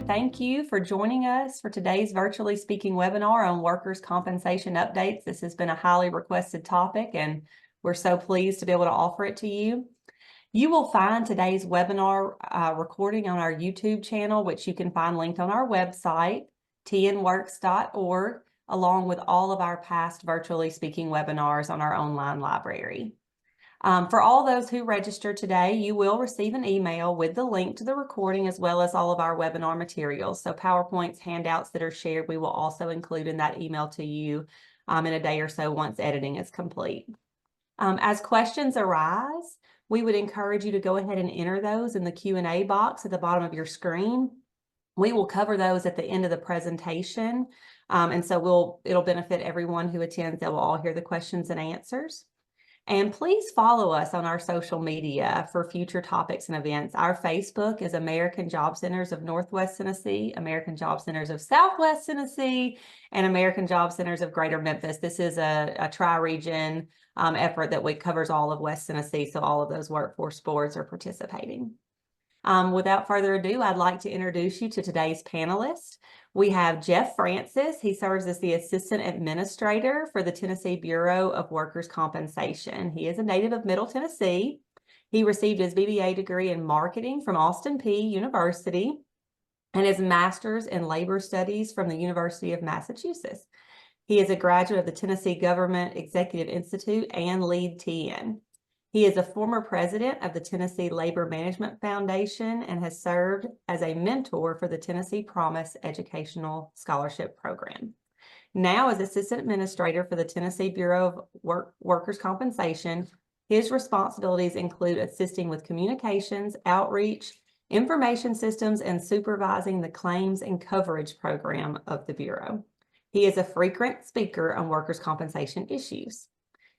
Thank you for joining us for today's virtually speaking webinar on workers' compensation updates. This has been a highly requested topic, and we're so pleased to be able to offer it to you. You will find today's webinar recording on our YouTube channel, which you can find linked on our website, tnworks.org, along with all of our past virtually speaking webinars on our online library. For all those who register today, you will receive an email with the link to the recording as well as all of our webinar materials. So PowerPoints, handouts that are shared, we will also include in that email to you in a day or so once editing is complete. As questions arise, we would encourage you to go ahead and enter those in the Q&A box at the bottom of your screen. We will cover those at the end of the presentation. And so it'll benefit everyone who attends. They will all hear the questions and answers. And please follow us on our social media for future topics and events. Our Facebook is American Job Centers of Northwest Tennessee, American Job Centers of Southwest Tennessee, and American Job Centers of Greater Memphis. This is a tri-region effort that covers all of West Tennessee, so all of those workforce boards are participating. Without further ado, I'd like to introduce you to today's panelists. We have Jeff Francis. He serves as the Assistant Administrator for the Tennessee Bureau of Workers' Compensation. He is a native of Middle Tennessee. He received his BBA degree in marketing from Austin Peay University and his master's in labor studies from the University of Massachusetts. He is a graduate of the Tennessee Government Executive Institute and LEAD TN. He is a former president of the Tennessee Labor Management Foundation and has served as a mentor for the Tennessee Promise Educational Scholarship Program. Now, as Assistant Administrator for the Tennessee Bureau of Workers' Compensation, his responsibilities include assisting with communications, outreach, information systems, and supervising the claims and coverage program of the Bureau. He is a frequent speaker on workers' compensation issues.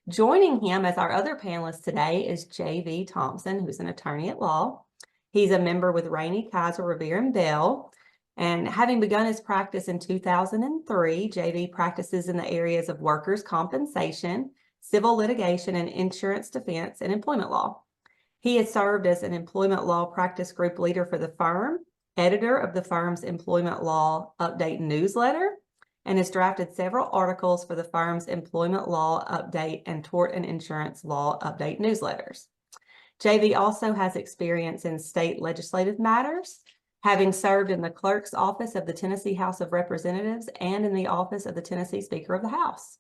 Joining him as our other panelist today is J.V. Thompson, who's an attorney at law. He's a member with Rainey, Kizer, Reviere, and Bell. And having begun his practice in 2003, J.V. practices in the areas of workers' compensation, civil litigation, and insurance defense and employment law. He has served as an employment law practice group leader for the firm, editor of the firm's employment law update newsletter, and has drafted several articles for the firm's employment law update and tort and insurance law update newsletters. JV also has experience in state legislative matters, having served in the clerk's office of the Tennessee House of Representatives and in the office of the Tennessee Speaker of the House.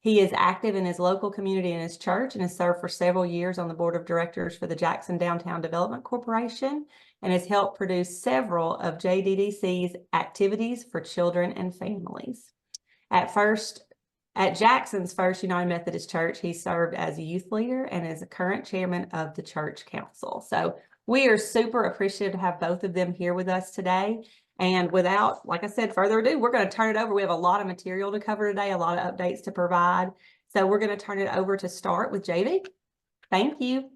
He is active in his local community and his church and has served for several years on the board of directors for the Jackson Downtown Development Corporation and has helped produce several of JDDC's activities for children and families. At Jackson's First United Methodist Church, he served as a youth leader and is the current chairman of the church council. So we are super appreciative to have both of them here with us today. And without, like I said, further ado, we're going to turn it over. We have a lot of material to cover today, a lot of updates to provide. So we're going to turn it over to start with JV. Thank you.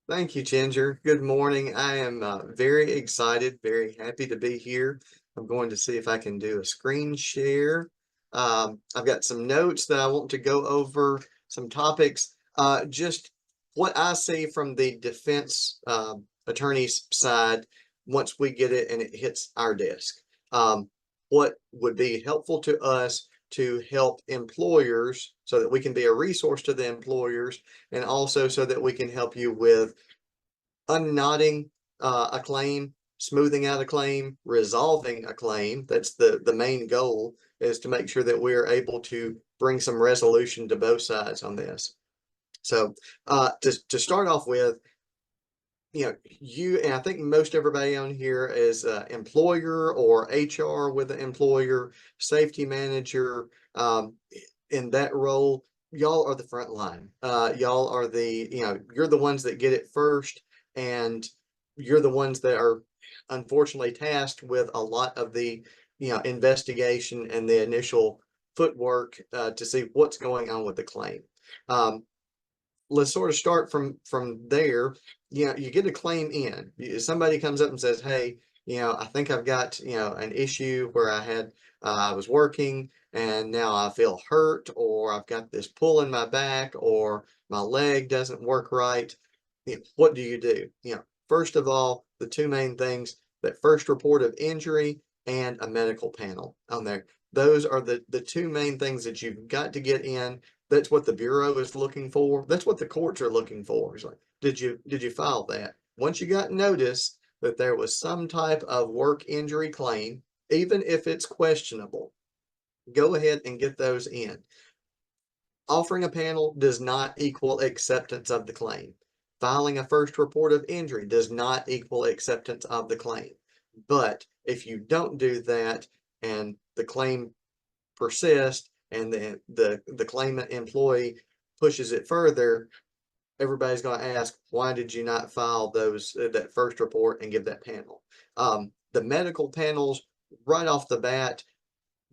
Thank you, Ginger. Good morning. I am very excited, very happy to be here. I'm going to see if I can do a screen share. I've got some notes that I want to go over, some topics. Just what I see from the defense attorney's side once we get it and it hits our desk. What would be helpful to us to help employers so that we can be a resource to the employers, and also so that we can help you with unknotting a claim, smoothing out a claim, resolving a claim. That's the main goal, is to make sure that we're able to bring some resolution to both sides on this. So to start off with, you and I think most everybody on here is employer or HR with an employer, safety manager. In that role, y'all are the front line. Y'all are you're the ones that get it first, and you're the ones that are unfortunately tasked with a lot of the investigation and the initial footwork to see what's going on with the claim. Let's sort of start from there. You get a claim in. Somebody comes up and says, hey, I think I've got an issue where I was working and now I feel hurt, or I've got this pull in my back, or my leg doesn't work right. what do you do? First of all, the two main things, that first report of injury and a medical panel on there. Those are the two main things that you've got to get in. That's what the Bureau is looking for. That's what the courts are looking for. It's like, did you file that? Once you got notice that there was some type of work injury claim, even if it's questionable, go ahead and get those in. Offering a panel does not equal acceptance of the claim. Filing a first report of injury does not equal acceptance of the claim. But if you don't do that and the claim persists and the claimant employee pushes it further, everybody's going to ask, why did you not file that first report and give that panel? The medical panels, right off the bat,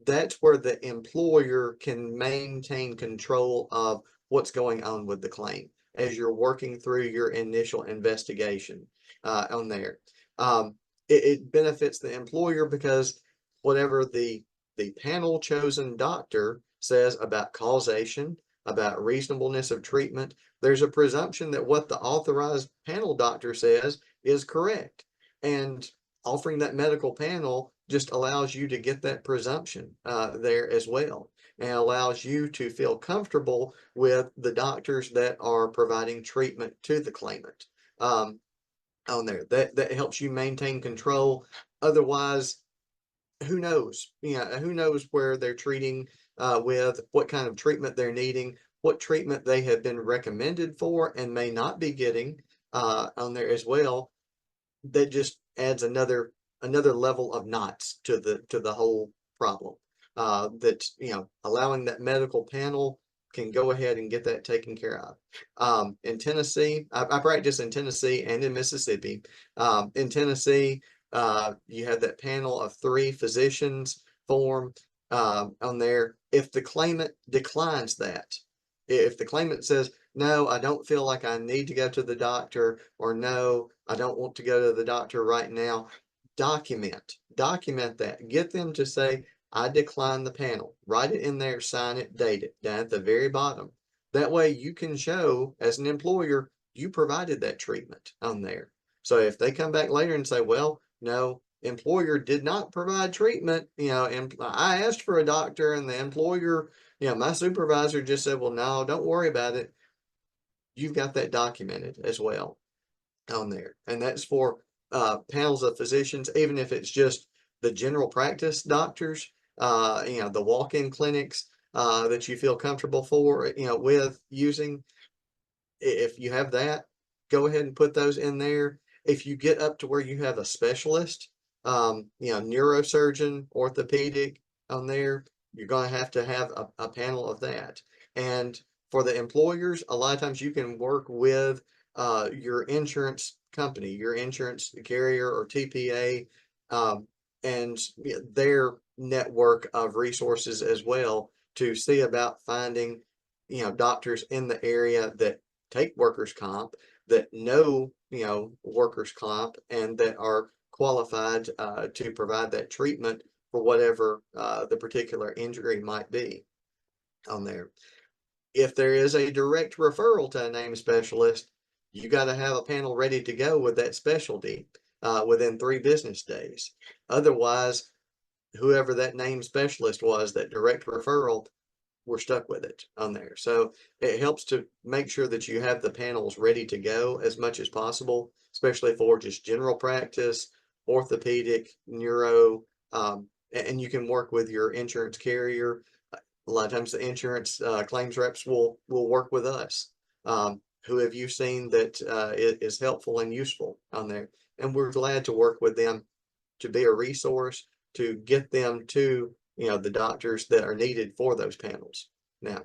that's where the employer can maintain control of what's going on with the claim as you're working through your initial investigation on there. It benefits the employer because whatever the panel chosen doctor says about causation, about reasonableness of treatment, there's a presumption that what the authorized panel doctor says is correct. And offering that medical panel just allows you to get that presumption there as well, and allows you to feel comfortable with the doctors that are providing treatment to the claimant on there. That helps you maintain control. Otherwise, who knows? Who knows where they're treating with, what kind of treatment they're needing, what treatment they have been recommended for and may not be getting on there as well. That just adds another level of knots to the whole problem. That allowing that medical panel can go ahead and get that taken care of. In Tennessee, I practice in Tennessee and in Mississippi. In Tennessee, you have that panel of 3 physicians form on there. If the claimant declines that, if the claimant says, no, I don't feel like I need to go to the doctor, or no, I don't want to go to the doctor right now, document that. Get them to say, I decline the panel. Write it in there, sign it, date it down at the very bottom. That way you can show as an employer, you provided that treatment on there. So if they come back later and say, well, no, employer did not provide treatment, and I asked for a doctor and the employer, my supervisor just said, well, no, don't worry about it. You've got that documented as well on there. And that's for panels of physicians, even if it's just the general practice doctors, the walk-in clinics that you feel comfortable with using. If you have that, go ahead and put those in there. If you get up to where you have a specialist, neurosurgeon, orthopedic on there, you're going to have a panel of that. And for the employers, a lot of times you can work with your insurance company, your insurance carrier or TPA, and their network of resources as well, to see about finding, doctors in the area that take workers' comp, that know, workers' comp, and that are qualified to provide that treatment for whatever the particular injury might be on there. If there is a direct referral to a named specialist, you got to have a panel ready to go with that specialty within 3 business days. Otherwise, whoever that named specialist was, that direct referral, we're stuck with it on there. So it helps to make sure that you have the panels ready to go as much as possible, especially for just general practice, orthopedic, neuro, and you can work with your insurance carrier. A lot of times the insurance claims reps will work with us. Who have you seen that is helpful and useful on there? And we're glad to work with them to be a resource, to get them to the doctors that are needed for those panels. Now,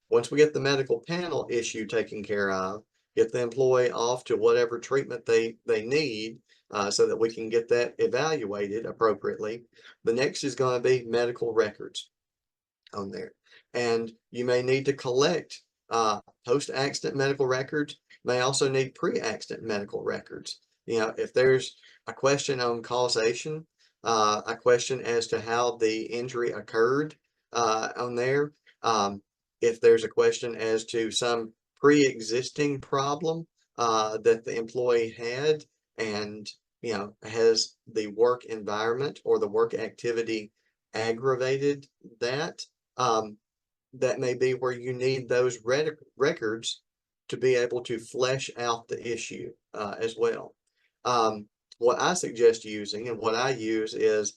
once we get the medical panel issue taken care of, get the employee off to whatever treatment they need so that we can get that evaluated appropriately. The next is going to be medical records on there. And you may need to collect post-accident medical records, may also need pre-accident medical records. If there's a question on causation, a question as to how the injury occurred on there. If there's a question as to some pre-existing problem that the employee had, and has the work environment or the work activity aggravated that. That may be where you need those records to be able to flesh out the issue as well. What I suggest using and what I use is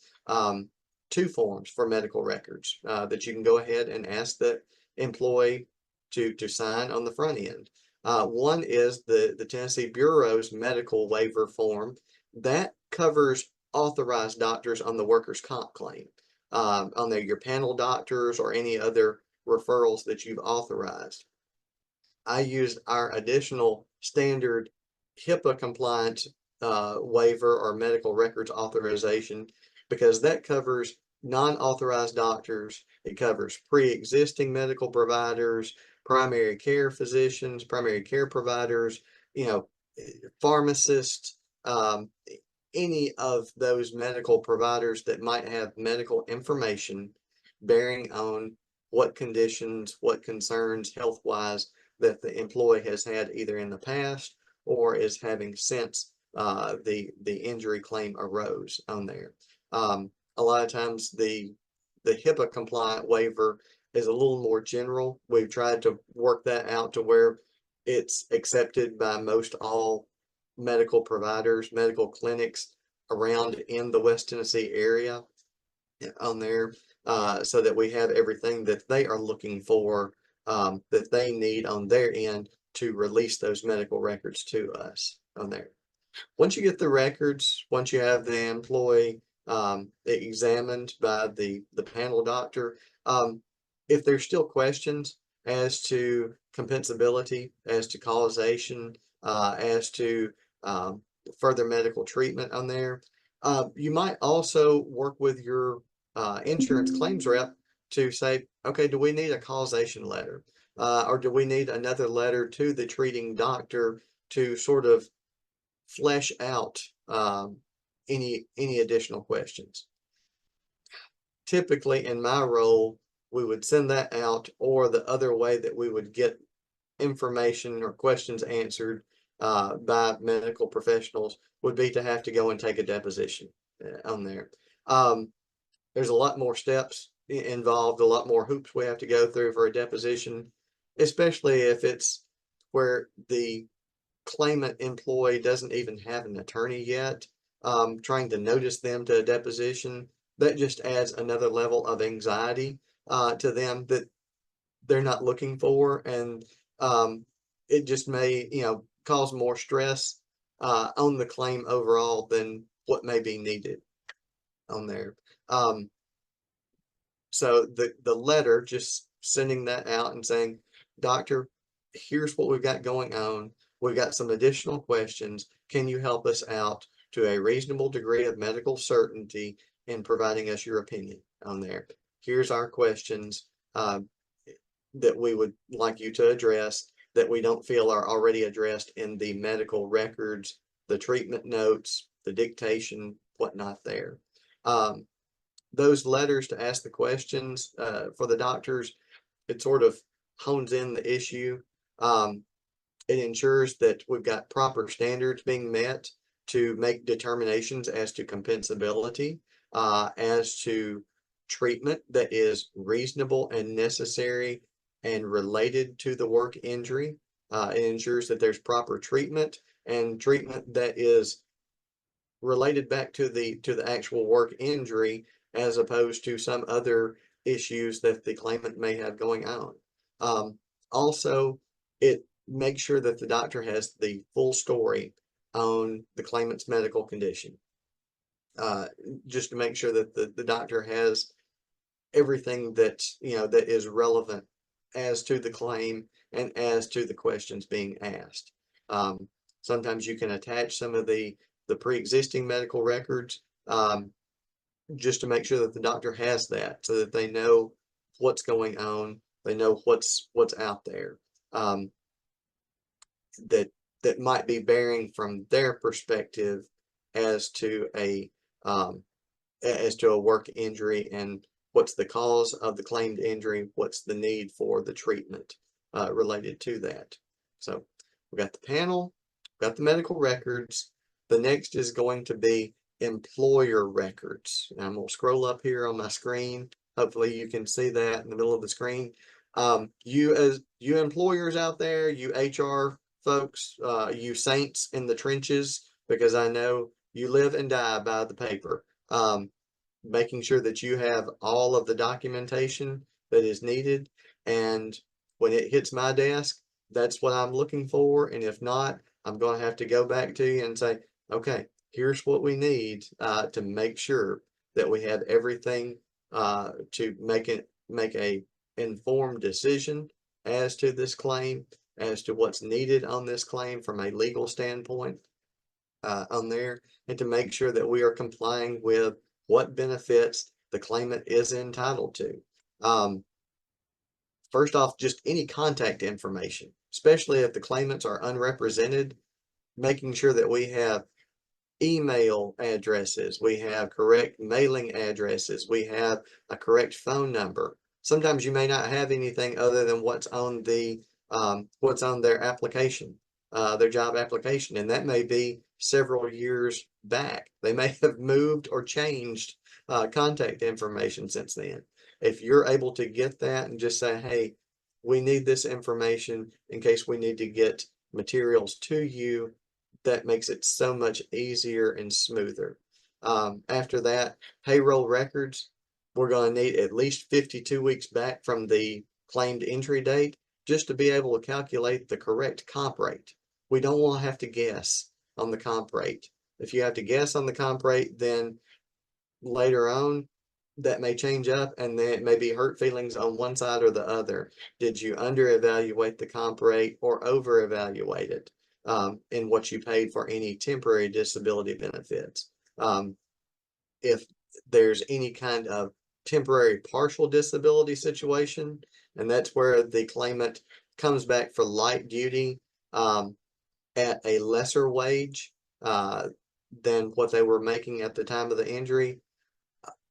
two forms for medical records that you can go ahead and ask the employee to sign on the front end. One is the Tennessee Bureau's medical waiver form that covers authorized doctors on the workers' comp claim, on your panel doctors or any other referrals that you've authorized. I used our additional standard HIPAA compliant waiver or medical records authorization because that covers non-authorized doctors. It covers pre-existing medical providers, primary care physicians, primary care providers, pharmacists, any of those medical providers that might have medical information bearing on what conditions, what concerns health-wise that the employee has had either in the past or is having since the injury claim arose on there. A lot of times the HIPAA compliant waiver is a little more general. We've tried to work that out to where it's accepted by most all medical providers, medical clinics around in the West Tennessee area on there, so that we have everything that they are looking for, that they need on their end to release those medical records to us on there. Once you get the records, once you have the employee examined by the panel doctor, if there's still questions as to compensability, as to causation, as to further medical treatment on there, you might also work with your insurance claims rep to say, okay, do we need a causation letter? Or do we need another letter to the treating doctor to sort of flesh out any additional questions? Typically in my role, we would send that out, or the other way that we would get information or questions answered by medical professionals would be to have to go and take a deposition on there. There's a lot more steps involved, a lot more hoops we have to go through for a deposition, especially if it's where the claimant employee doesn't even have an attorney yet. Trying to notice them to a deposition, that just adds another level of anxiety to them that they're not looking for, and it just may cause more stress on the claim overall than what may be needed on there. So the letter, just sending that out and saying, doctor, here's what we've got going on. We've got some additional questions. Can you help us out to a reasonable degree of medical certainty in providing us your opinion on there? Here's our questions that we would like you to address that we don't feel are already addressed in the medical records, the treatment notes, the dictation, whatnot there. Those letters to ask the questions for the doctors, it sort of hones in the issue. It ensures that we've got proper standards being met to make determinations as to compensability, as to treatment that is reasonable and necessary and related to the work injury. It ensures that there's proper treatment and treatment that is related back to the actual work injury, as opposed to some other issues that the claimant may have going on. Also, it makes sure that the doctor has the full story on the claimant's medical condition, just to make sure that the doctor has everything that that is relevant as to the claim and as to the questions being asked. Sometimes you can attach some of the pre-existing medical records, just to make sure that the doctor has that, so that they know what's going on, they know what's out there, that might be bearing from their perspective as to a work injury, and what's the cause of the claimed injury, what's the need for the treatment related to that. So we got the panel, got the medical records. The next is going to be employer records. And I'm going to scroll up here on my screen. Hopefully you can see that in the middle of the screen. You employers out there, you HR folks, you saints in the trenches, because I know you live and die by the paper. Making sure that you have all of the documentation that is needed. And when it hits my desk, that's what I'm looking for. And if not, I'm going to have to go back to you and say, okay, here's what we need to make sure that we have everything to make a informed decision as to this claim, as to what's needed on this claim from a legal standpoint on there, and to make sure that we are complying with what benefits the claimant is entitled to. First off, just any contact information, especially if the claimants are unrepresented, making sure that we have email addresses, we have correct mailing addresses, we have a correct phone number. Sometimes you may not have anything other than what's on their application, their job application, and that may be several years back. They may have moved or changed contact information since then. If you're able to get that and just say, hey, we need this information in case we need to get materials to you, that makes it so much easier and smoother. After that, payroll records, we're going to need at least 52 weeks back from the claimed injury date just to be able to calculate the correct comp rate. We don't want to have to guess on the comp rate. If you have to guess on the comp rate, then later on, that may change up, and then it may be hurt feelings on one side or the other. Did you under evaluate the comp rate or over evaluate it in what you paid for any temporary disability benefits? If there's any kind of temporary partial disability situation, and that's where the claimant comes back for light duty at a lesser wage than what they were making at the time of the injury.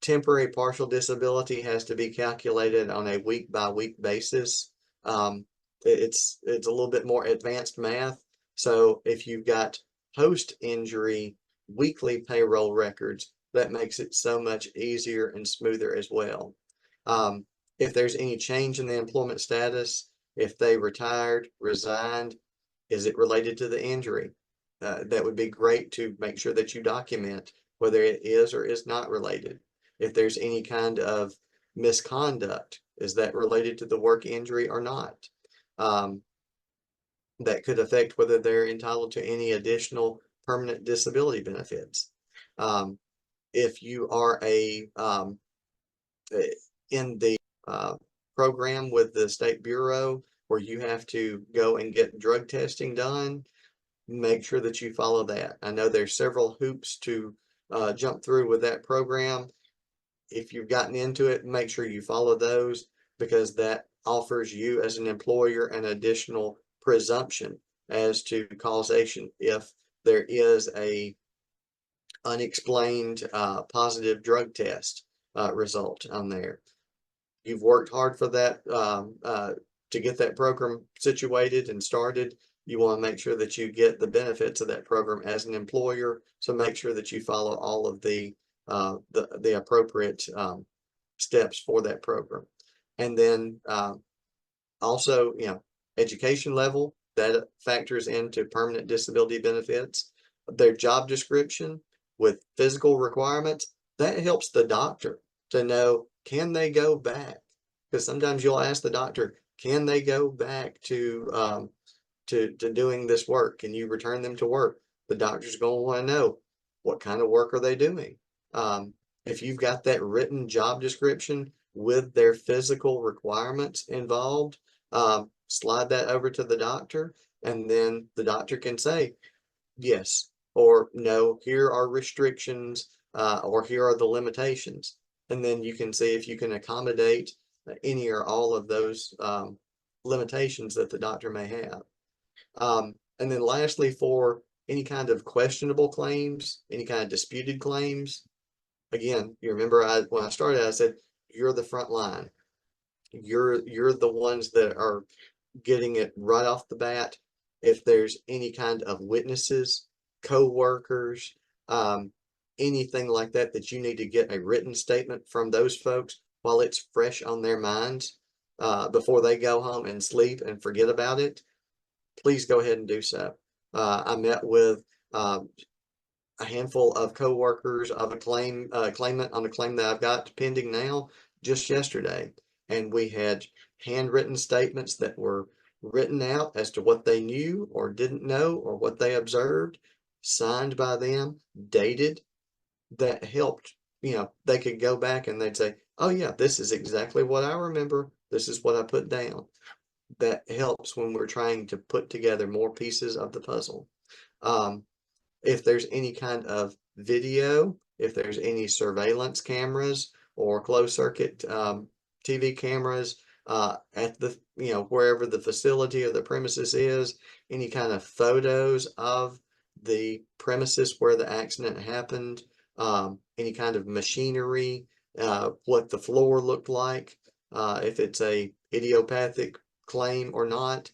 Temporary partial disability has to be calculated on a week by week basis. It's a little bit more advanced math. So if you've got post injury weekly payroll records, that makes it so much easier and smoother as well. If there's any change in the employment status, if they retired, resigned, is it related to the injury? That would be great to make sure that you document whether it is or is not related. If there's any kind of misconduct, is that related to the work injury or not? That could affect whether they're entitled to any additional permanent disability benefits. If you are in the program with the State Bureau where you have to go and get drug testing done, make sure that you follow that. I know there's several hoops to jump through with that program. If you've gotten into it, make sure you follow those, because that offers you as an employer an additional presumption as to causation if there is a unexplained positive drug test result on there. You've worked hard for that to get that program situated and started. You want to make sure that you get the benefits of that program as an employer. So make sure that you follow all of the appropriate steps for that program. And then also, education level, that factors into permanent disability benefits. Their job description with physical requirements, that helps the doctor to know, can they go back? Because sometimes you'll ask the doctor, can they go back to doing this work? Can you return them to work? The doctor's going to want to know, what kind of work are they doing? If you've got that written job description with their physical requirements involved, slide that over to the doctor, and then the doctor can say yes or no, here are restrictions, or here are the limitations. And then you can see if you can accommodate any or all of those limitations that the doctor may have. And then lastly, for any kind of questionable claims, any kind of disputed claims, again, you remember when I started, I said, you're the front line. You're the ones that are getting it right off the bat. if there's any kind of witnesses, co-workers, anything like that, that you need to get a written statement from those folks while it's fresh on their minds, before they go home and sleep and forget about it, please go ahead and do so. I met with, a handful of co-workers of a claimant on a claim that I've got pending now just yesterday. And we had handwritten statements that were written out as to what they knew or didn't know or what they observed, signed by them, dated, that helped, they could go back and they'd say, oh yeah, this is exactly what I remember. This is what I put down. That helps when we're trying to put together more pieces of the puzzle. If there's any kind of video, if there's any surveillance cameras or closed circuit TV cameras at the, wherever the facility or the premises is, any kind of photos of the premises where the accident happened, any kind of machinery, what the floor looked like, if it's a idiopathic claim or not,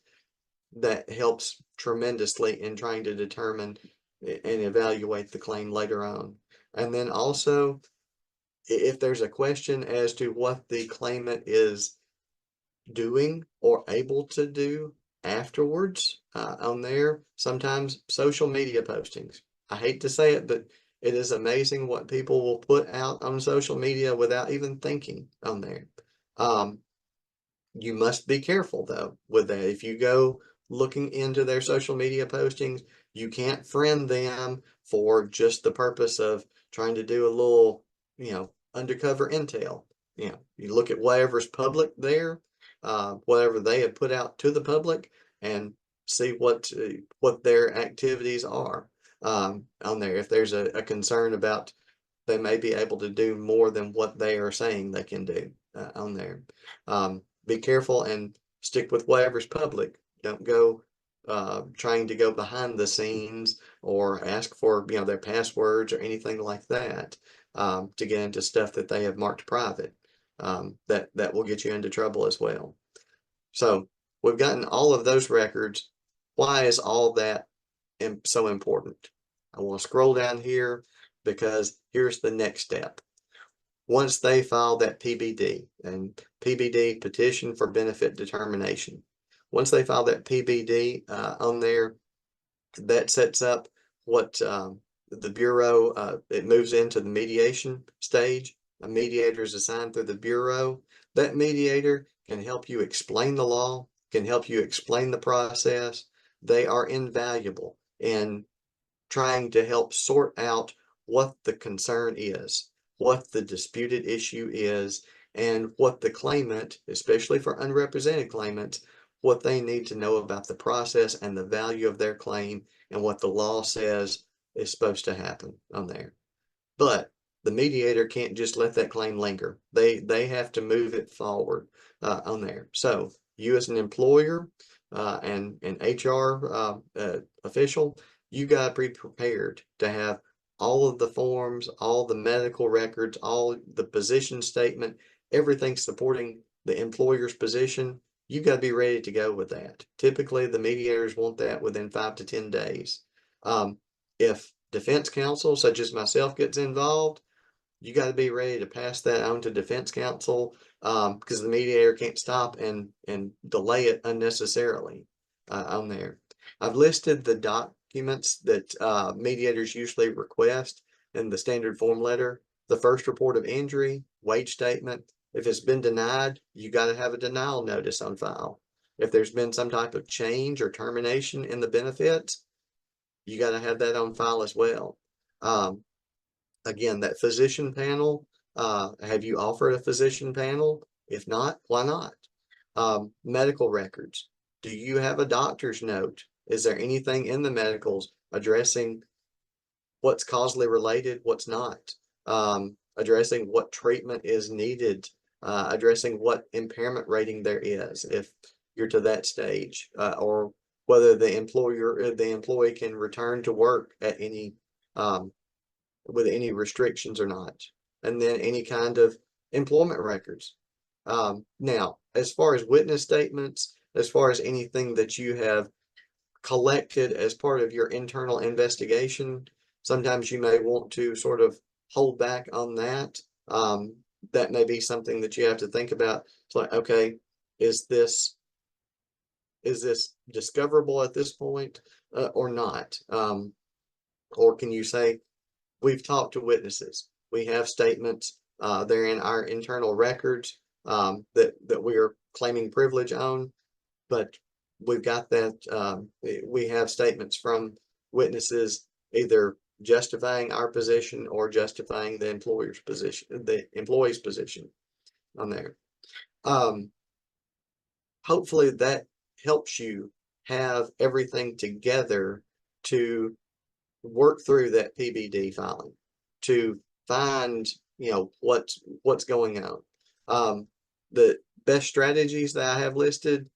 that helps tremendously in trying to determine and evaluate the claim later on. And then also, if there's a question as to what the claimant is doing or able to do afterwards, on there, sometimes social media postings. I hate to say it, but it is amazing what people will put out on social media without even thinking on there. You must be careful though with that. If you go looking into their social media postings, you can't friend them for just the purpose of trying to do a little, undercover intel. You look at whatever's public there, whatever they have put out to the public, and see what their activities are on there. If there's a concern about they may be able to do more than what they are saying they can do on there. Be careful and stick with whatever's public. Don't go trying to go behind the scenes or ask for their passwords or anything like that to get into stuff that they have marked private. That will get you into trouble as well. So we've gotten all of those records. Why is all that so important? I want to scroll down here because here's the next step. Once they file that PBD, and PBD, petition for benefit determination, once they file that PBD on there, that sets up what the Bureau, it moves into the mediation stage. A mediator is assigned through the Bureau. That mediator can help you explain the law, can help you explain the process. They are invaluable in trying to help sort out what the concern is, what the disputed issue is, and what the claimant, especially for unrepresented claimants, what they need to know about the process and the value of their claim and what the law says is supposed to happen on there. But the mediator can't just let that claim linger. They have to move it forward on there. So you as an employer and an HR official, you got to be prepared to have all of the forms, all the medical records, all the position statement, everything supporting the employer's position. You got to be ready to go with that. Typically, the mediators want that within 5 to 10 days. If defense counsel, such as myself, gets involved, you got to be ready to pass that on to defense counsel because the mediator can't stop and delay it unnecessarily on there. I've listed the documents that mediators usually request in the standard form letter. The first report of injury, wage statement. If it's been denied, you got to have a denial notice on file. If there's been some type of change or termination in the benefits, you got to have that on file as well. Again, that physician panel, have you offered a physician panel? If not, why not? Medical records. Do you have a doctor's note? Is there anything in the medicals addressing what's causally related, what's not? Addressing what treatment is needed, addressing what impairment rating there is if you're to that stage, or whether the employee can return to work at any with any restrictions or not, and then any kind of employment records. Now, as far as witness statements, as far as anything that you have collected as part of your internal investigation. Sometimes you may want to sort of hold back on that. That may be something that you have to think about. It's like, okay, is this discoverable at this point or not? Or can you say, we've talked to witnesses, we have statements, they're in our internal records that we are claiming privilege on, but we've got that, we have statements from witnesses either justifying our position or justifying the employer's position, the employee's position on there. Hopefully that helps you have everything together to work through that PBD filing, to find, what's going on. The best strategies that I have listed: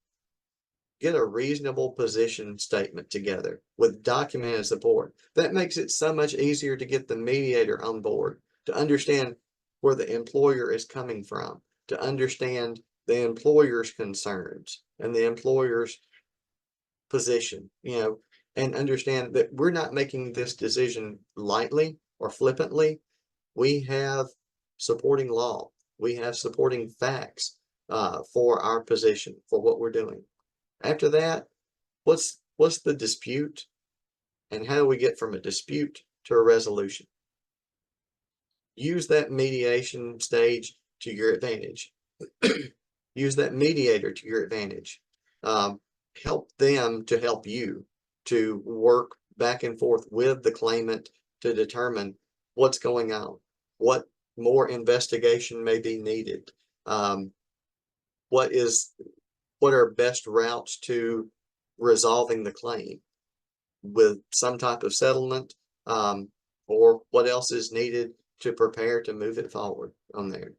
get a reasonable position statement together with documented support. That makes it so much easier to get the mediator on board, to understand where the employer is coming from, to understand the employer's concerns and the employer's position, and understand that we're not making this decision lightly or flippantly. We have supporting law, we have supporting facts for our position, for what we're doing. After that, what's the dispute, and how do we get from a dispute to a resolution? Use that mediation stage to your advantage. Use that mediator to your advantage. Help them to help you to work back and forth with the claimant to determine what's going on, what more investigation may be needed, what are best routes to resolving the claim with some type of settlement, or what else is needed to prepare to move it forward on there.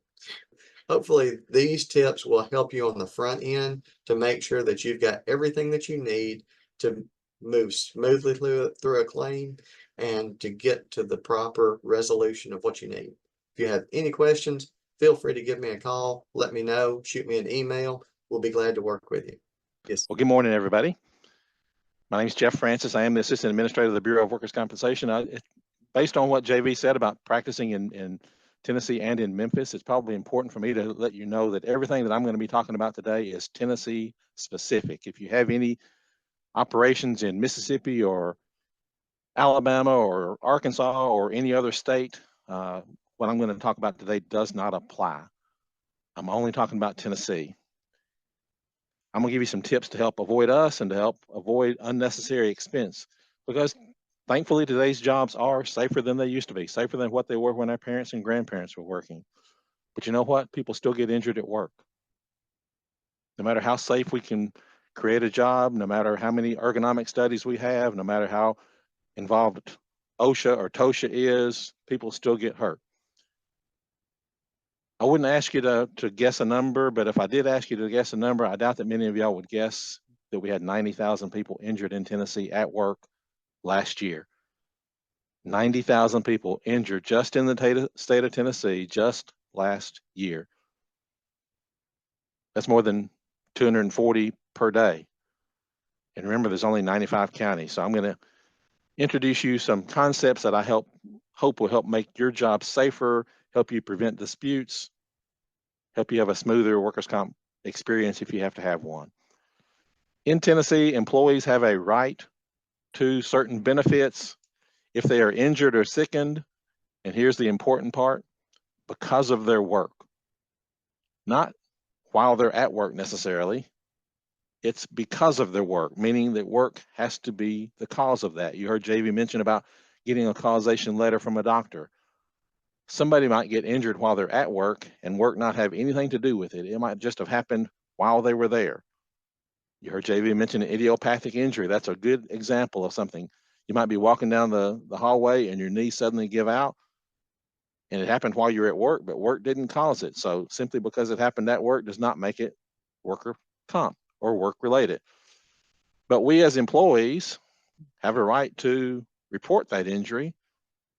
Hopefully these tips will help you on the front end to make sure that you've got everything that you need to move smoothly through a claim and to get to the proper resolution of what you need. If you have any questions, feel free to give me a call, let me know, shoot me an email. We'll be glad to work with you. Yes. Well, good morning, everybody. My name is Jeff Francis. I am the Assistant Administrator of the Bureau of Workers' Compensation. Based on what JV said about practicing in Tennessee and in Memphis, it's probably important for me to let you know that everything that I'm going to be talking about today is Tennessee specific. If you have any operations in Mississippi or Alabama or Arkansas or any other state, what I'm going to talk about today does not apply. I'm only talking about Tennessee. I'm going to give you some tips to help avoid us and to help avoid unnecessary expense, because thankfully today's jobs are safer than they used to be, safer than what they were when our parents and grandparents were working. But you know what? People still get injured at work. No matter how safe we can create a job, no matter how many ergonomic studies we have, no matter how involved OSHA or TOSHA is, people still get hurt. I wouldn't ask you to guess a number, but if I did ask you to guess a number, I doubt that many of y'all would guess that we had 90,000 people injured in Tennessee at work last year. 90,000 people injured just in the state of Tennessee just last year. That's more than 240 per day. And remember, there's only 95 counties. So I'm going to introduce you some concepts that I hope will help make your job safer, help you prevent disputes, help you have a smoother workers' comp experience if you have to have one. In Tennessee, employees have a right to certain benefits if they are injured or sickened, and here's the important part, because of their work. Not while they're at work necessarily, it's because of their work, meaning that work has to be the cause of that. You heard JV mention about getting a causation letter from a doctor. Somebody might get injured while they're at work and work not have anything to do with it. It might just have happened while they were there. You heard JV mention an idiopathic injury. That's a good example of something. You might be walking down the hallway and your knee suddenly give out, and it happened while you're at work, but work didn't cause it. So simply because it happened at work does not make it worker comp or work related. But we as employees have a right to report that injury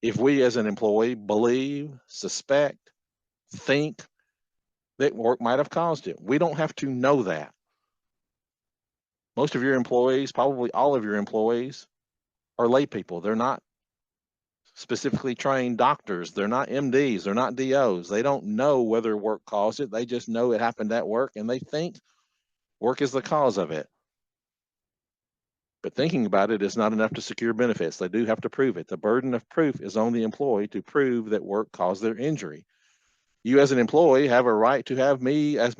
if we as an employee believe, suspect, think that work might have caused it. We don't have to know that. Most of your employees, probably all of your employees, are lay people. They're not specifically trained doctors. They're not MDs. They're not DOs. They don't know whether work caused it. They just know it happened at work, and they think work is the cause of it. But thinking about it is not enough to secure benefits. They do have to prove it. The burden of proof is on the employee to prove that work caused their injury. You as an employee have a right to have me as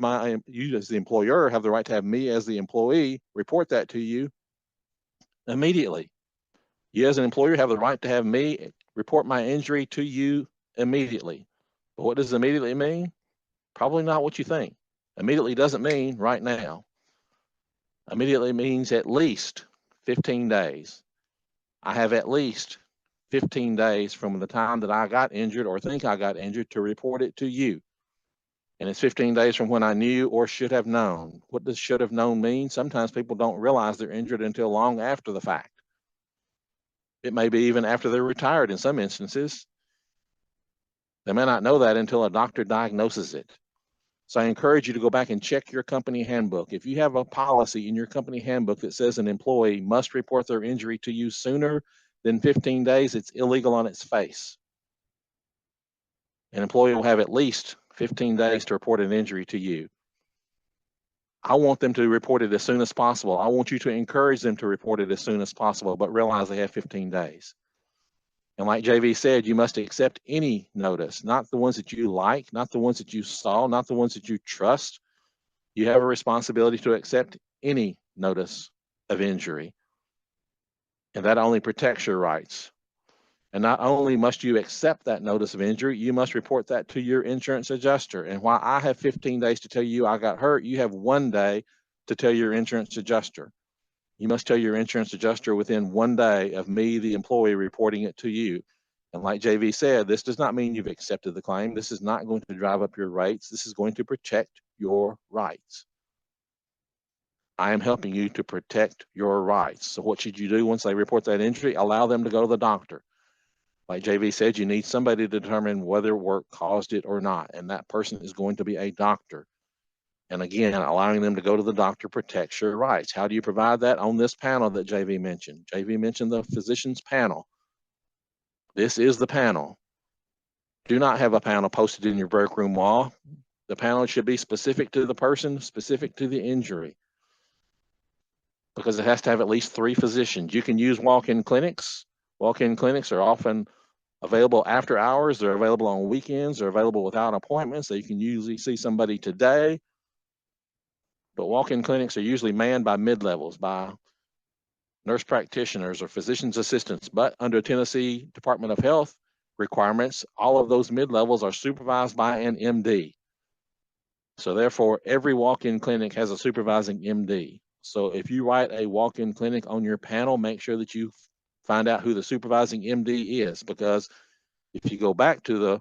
you as the employer have the right to have me as the employee report that to you immediately. You as an employer have the right to have me report my injury to you immediately. But what does immediately mean? Probably not what you think. Immediately doesn't mean right now. Immediately means at least 15 days. I have at least 15 days from the time that I got injured or think I got injured to report it to you. And it's 15 days from when I knew or should have known. What does should have known mean? Sometimes people don't realize they're injured until long after the fact. It may be even after they're retired in some instances. They may not know that until a doctor diagnoses it. So I encourage you to go back and check your company handbook. If you have a policy in your company handbook that says an employee must report their injury to you sooner than 15 days, it's illegal on its face. An employee will have at least 15 days to report an injury to you. I want them to report it as soon as possible. I want you to encourage them to report it as soon as possible, but realize they have 15 days. And like JV said, you must accept any notice, not the ones that you like, not the ones that you saw, not the ones that you trust. You have a responsibility to accept any notice of injury. And that only protects your rights. And not only must you accept that notice of injury, you must report that to your insurance adjuster. And while I have 15 days to tell you I got hurt, you have 1 day to tell your insurance adjuster. You must tell your insurance adjuster within 1 day of me, the employee, reporting it to you. And like JV said, this does not mean you've accepted the claim. This is not going to drive up your rates. This is going to protect your rights. I am helping you to protect your rights. So what should you do once they report that injury? Allow them to go to the doctor. Like JV said, you need somebody to determine whether work caused it or not. And that person is going to be a doctor. And again, allowing them to go to the doctor protects your rights. How do you provide that? On this panel that JV mentioned. JV mentioned the physician's panel. This is the panel. Do not have a panel posted in your break room wall. The panel should be specific to the person, specific to the injury, because it has to have at least 3 physicians. You can use walk-in clinics. Walk-in clinics are often available after hours. They're available on weekends. They're available without appointments. So you can usually see somebody today. But walk-in clinics are usually manned by mid-levels, by nurse practitioners or physician's assistants. But under Tennessee Department of Health requirements, all of those mid-levels are supervised by an MD. So therefore, every walk-in clinic has a supervising MD. So if you write a walk-in clinic on your panel, make sure that you find out who the supervising MD is, because if you go back to the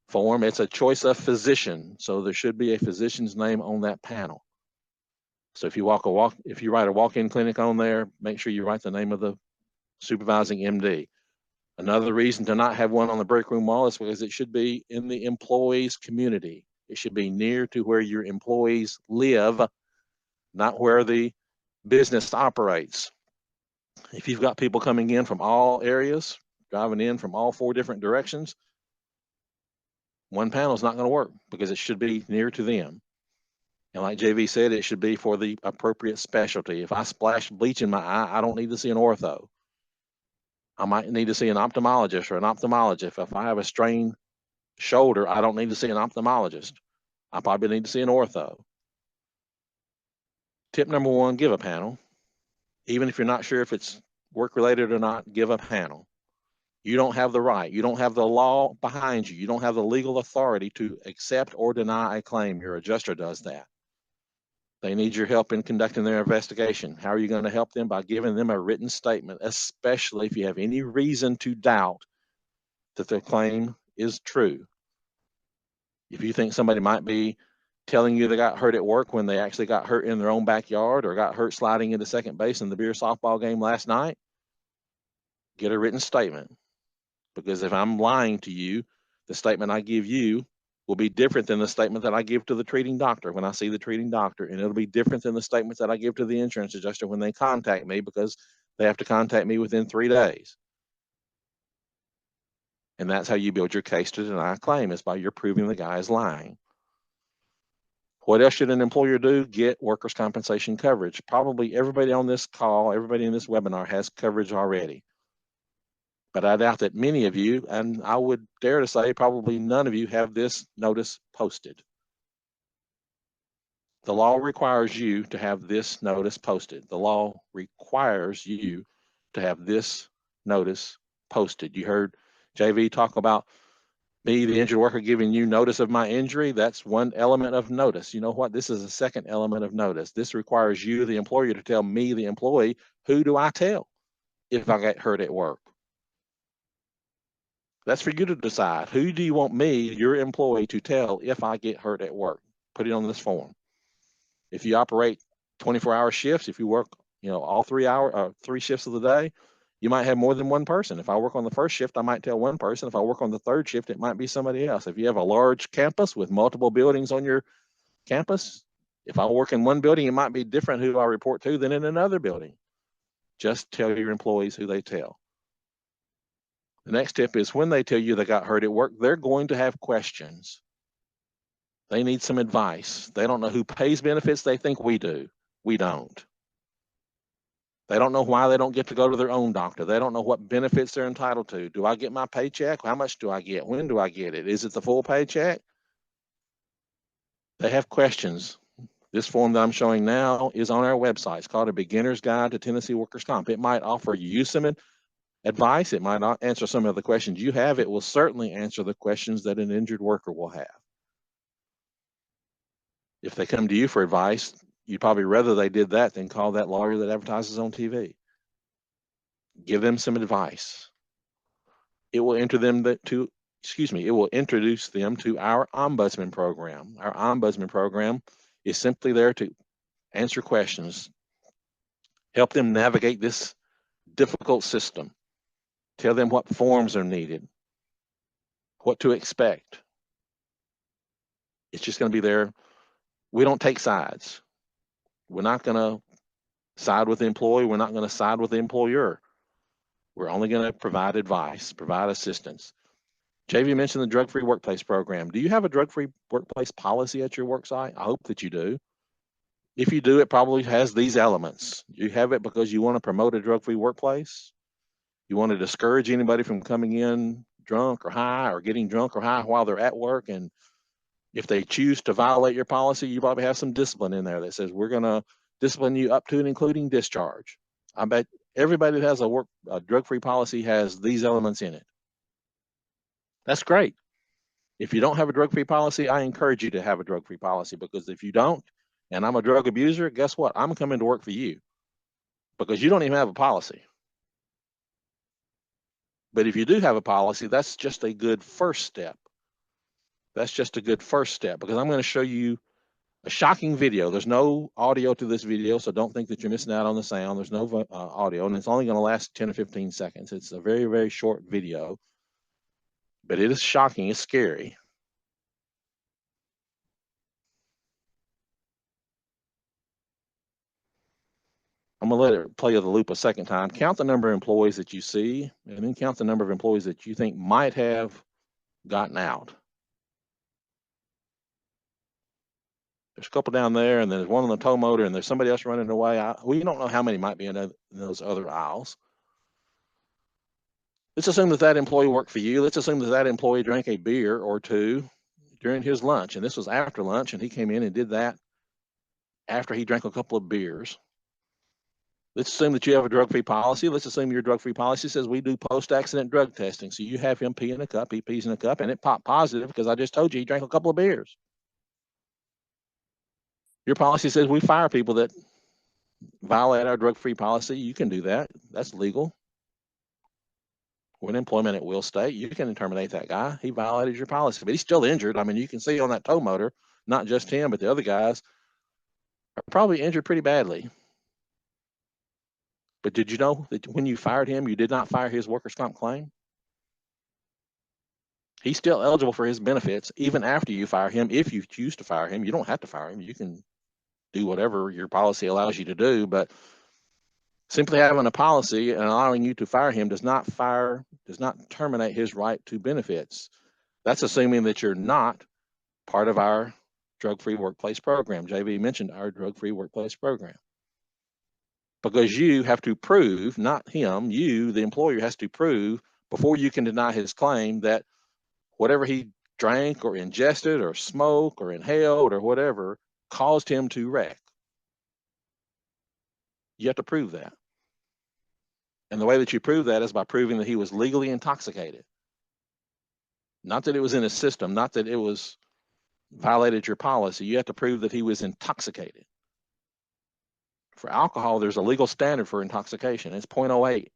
form, it's a choice of physician. So there should be a physician's name on that panel. So if you write a walk-in clinic on there, make sure you write the name of the supervising MD. Another reason to not have one on the break room wall is because it should be in the employee's community. It should be near to where your employees live, not where the business operates. If you've got people coming in from all areas, driving in from all 4 different directions, one panel is not going to work because it should be near to them. And like JV said, it should be for the appropriate specialty. If I splash bleach in my eye, I don't need to see an ortho. I might need to see an ophthalmologist or an ophthalmologist. If I have a strained shoulder, I don't need to see an ophthalmologist. I probably need to see an ortho. Tip number 1, give a panel. Even if you're not sure if it's work-related or not, give a panel. You don't have the right. You don't have the law behind you. You don't have the legal authority to accept or deny a claim. Your adjuster does that. They need your help in conducting their investigation. How are you going to help them? By giving them a written statement, especially if you have any reason to doubt that their claim is true. If you think somebody might be telling you they got hurt at work when they actually got hurt in their own backyard or got hurt sliding into second base in the Reviere softball game last night, get a written statement. Because if I'm lying to you, the statement I give you will be different than the statement that I give to the treating doctor when I see the treating doctor, and it'll be different than the statement that I give to the insurance adjuster when they contact me, because they have to contact me within 3 days. And that's how you build your case to deny a claim, is by you're proving the guy is lying. What else should an employer do? Get workers' compensation coverage. Probably everybody on this call, everybody in this webinar has coverage already. But I doubt that many of you, and I would dare to say probably none of you, have this notice posted. The law requires you to have this notice posted. The law requires you to have this notice posted. You heard JV talk about me, the injured worker, giving you notice of my injury. That's one element of notice. You know what? This is a second element of notice. This requires you, the employer, to tell me, the employee, who do I tell if I get hurt at work? That's for you to decide. Who do you want me, your employee, to tell if I get hurt at work? Put it on this form. If you operate 24-hour shifts, if you work, all 3 shifts of the day, you might have more than one person. If I work on the first shift, I might tell one person. If I work on the third shift, it might be somebody else. If you have a large campus with multiple buildings on your campus, if I work in one building, it might be different who I report to than in another building. Just tell your employees who they tell. The next tip is, when they tell you they got hurt at work, they're going to have questions. They need some advice. They don't know who pays benefits. They think we do. We don't. They don't know why they don't get to go to their own doctor. They don't know what benefits they're entitled to. Do I get my paycheck? How much do I get? When do I get it? Is it the full paycheck? They have questions. This form that I'm showing now is on our website. It's called A Beginner's Guide to Tennessee Workers' Comp. It might offer you some advice. It might not answer some of the questions you have. It will certainly answer the questions that an injured worker will have. If they come to you for advice, you'd probably rather they did that than call that lawyer that advertises on TV. Give them some advice. It will it will introduce them to our ombudsman program. Our ombudsman program is simply there to answer questions, help them navigate this difficult system, tell them what forms are needed, what to expect. It's just going to be there. We don't take sides. We're not going to side with the employee. We're not going to side with the employer. We're only going to provide advice, provide assistance. JV mentioned the drug-free workplace program. Do you have a drug-free workplace policy at your work site? I hope that you do. If you do, it probably has these elements. You have it because you want to promote a drug-free workplace. You want to discourage anybody from coming in drunk or high, or getting drunk or high while they're at work. And if they choose to violate your policy, you probably have some discipline in there that says, we're going to discipline you up to and including discharge. I bet everybody that has a drug-free policy has these elements in it. That's great. If you don't have a drug-free policy, I encourage you to have a drug-free policy, because if you don't, and I'm a drug abuser, guess what? I'm coming to work for you, because you don't even have a policy. But if you do have a policy, that's just a good first step. That's just a good first step, because I'm going to show you a shocking video. There's no audio to this video, so don't think that you're missing out on the sound. There's no audio, and it's only going to last 10 or 15 seconds. It's a very, very short video, but it is shocking. It's scary. I'm going to let it play the loop a second time. Count the number of employees that you see, and then count the number of employees that you think might have gotten out. There's a couple down there, and there's one on the tow motor, and there's somebody else running away. We don't know how many might be in those other aisles. Let's assume that that employee worked for you. Let's assume that that employee drank a beer or two during his lunch, and this was after lunch, and he came in and did that after he drank a couple of beers. Let's assume that you have a drug-free policy. Let's assume your drug-free policy says we do post-accident drug testing. So you have him pee in a cup, he pees in a cup, and it popped positive because I just told you he drank a couple of beers. Your policy says we fire people that violate our drug-free policy. You can do that. That's legal. We're an employment at will state. You can terminate that guy. He violated your policy, but he's still injured. I mean, you can see on that tow motor, not just him, but the other guys are probably injured pretty badly. But did you know that when you fired him, you did not fire his workers' comp claim? He's still eligible for his benefits even after you fire him. If you choose to fire him, you don't have to fire him. You can do whatever your policy allows you to do, but simply having a policy and allowing you to fire him does not terminate his right to benefits. That's assuming that you're not part of our drug-free workplace program. JV mentioned our drug-free workplace program. Because you have to prove, not him, you, the employer, has to prove before you can deny his claim that whatever he drank or ingested or smoked or inhaled or whatever caused him to wreck. You have to prove that. And the way that you prove that is by proving that he was legally intoxicated. Not that it was in his system, not that it was violated your policy. You have to prove that he was intoxicated. For alcohol, there's a legal standard for intoxication. It's 0.08.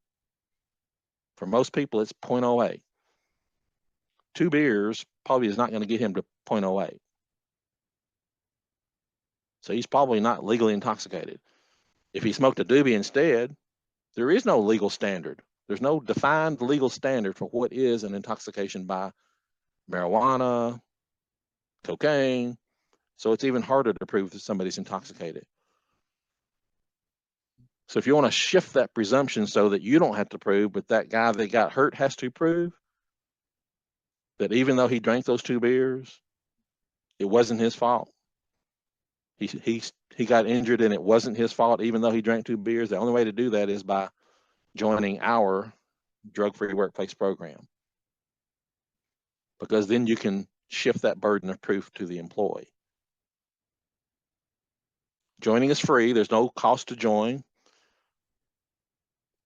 For most people, it's 0.08. 2 beers probably is not going to get him to 0.08. So he's probably not legally intoxicated. If he smoked a doobie instead, there is no legal standard. There's no defined legal standard for what is an intoxication by marijuana, cocaine. So it's even harder to prove that somebody's intoxicated. So if you want to shift that presumption so that you don't have to prove, but that guy that got hurt has to prove that even though he drank those 2 beers, it wasn't his fault. He got injured and it wasn't his fault, even though he drank 2 beers. The only way to do that is by joining our drug-free workplace program, because then you can shift that burden of proof to the employee. Joining is free. There's no cost to join.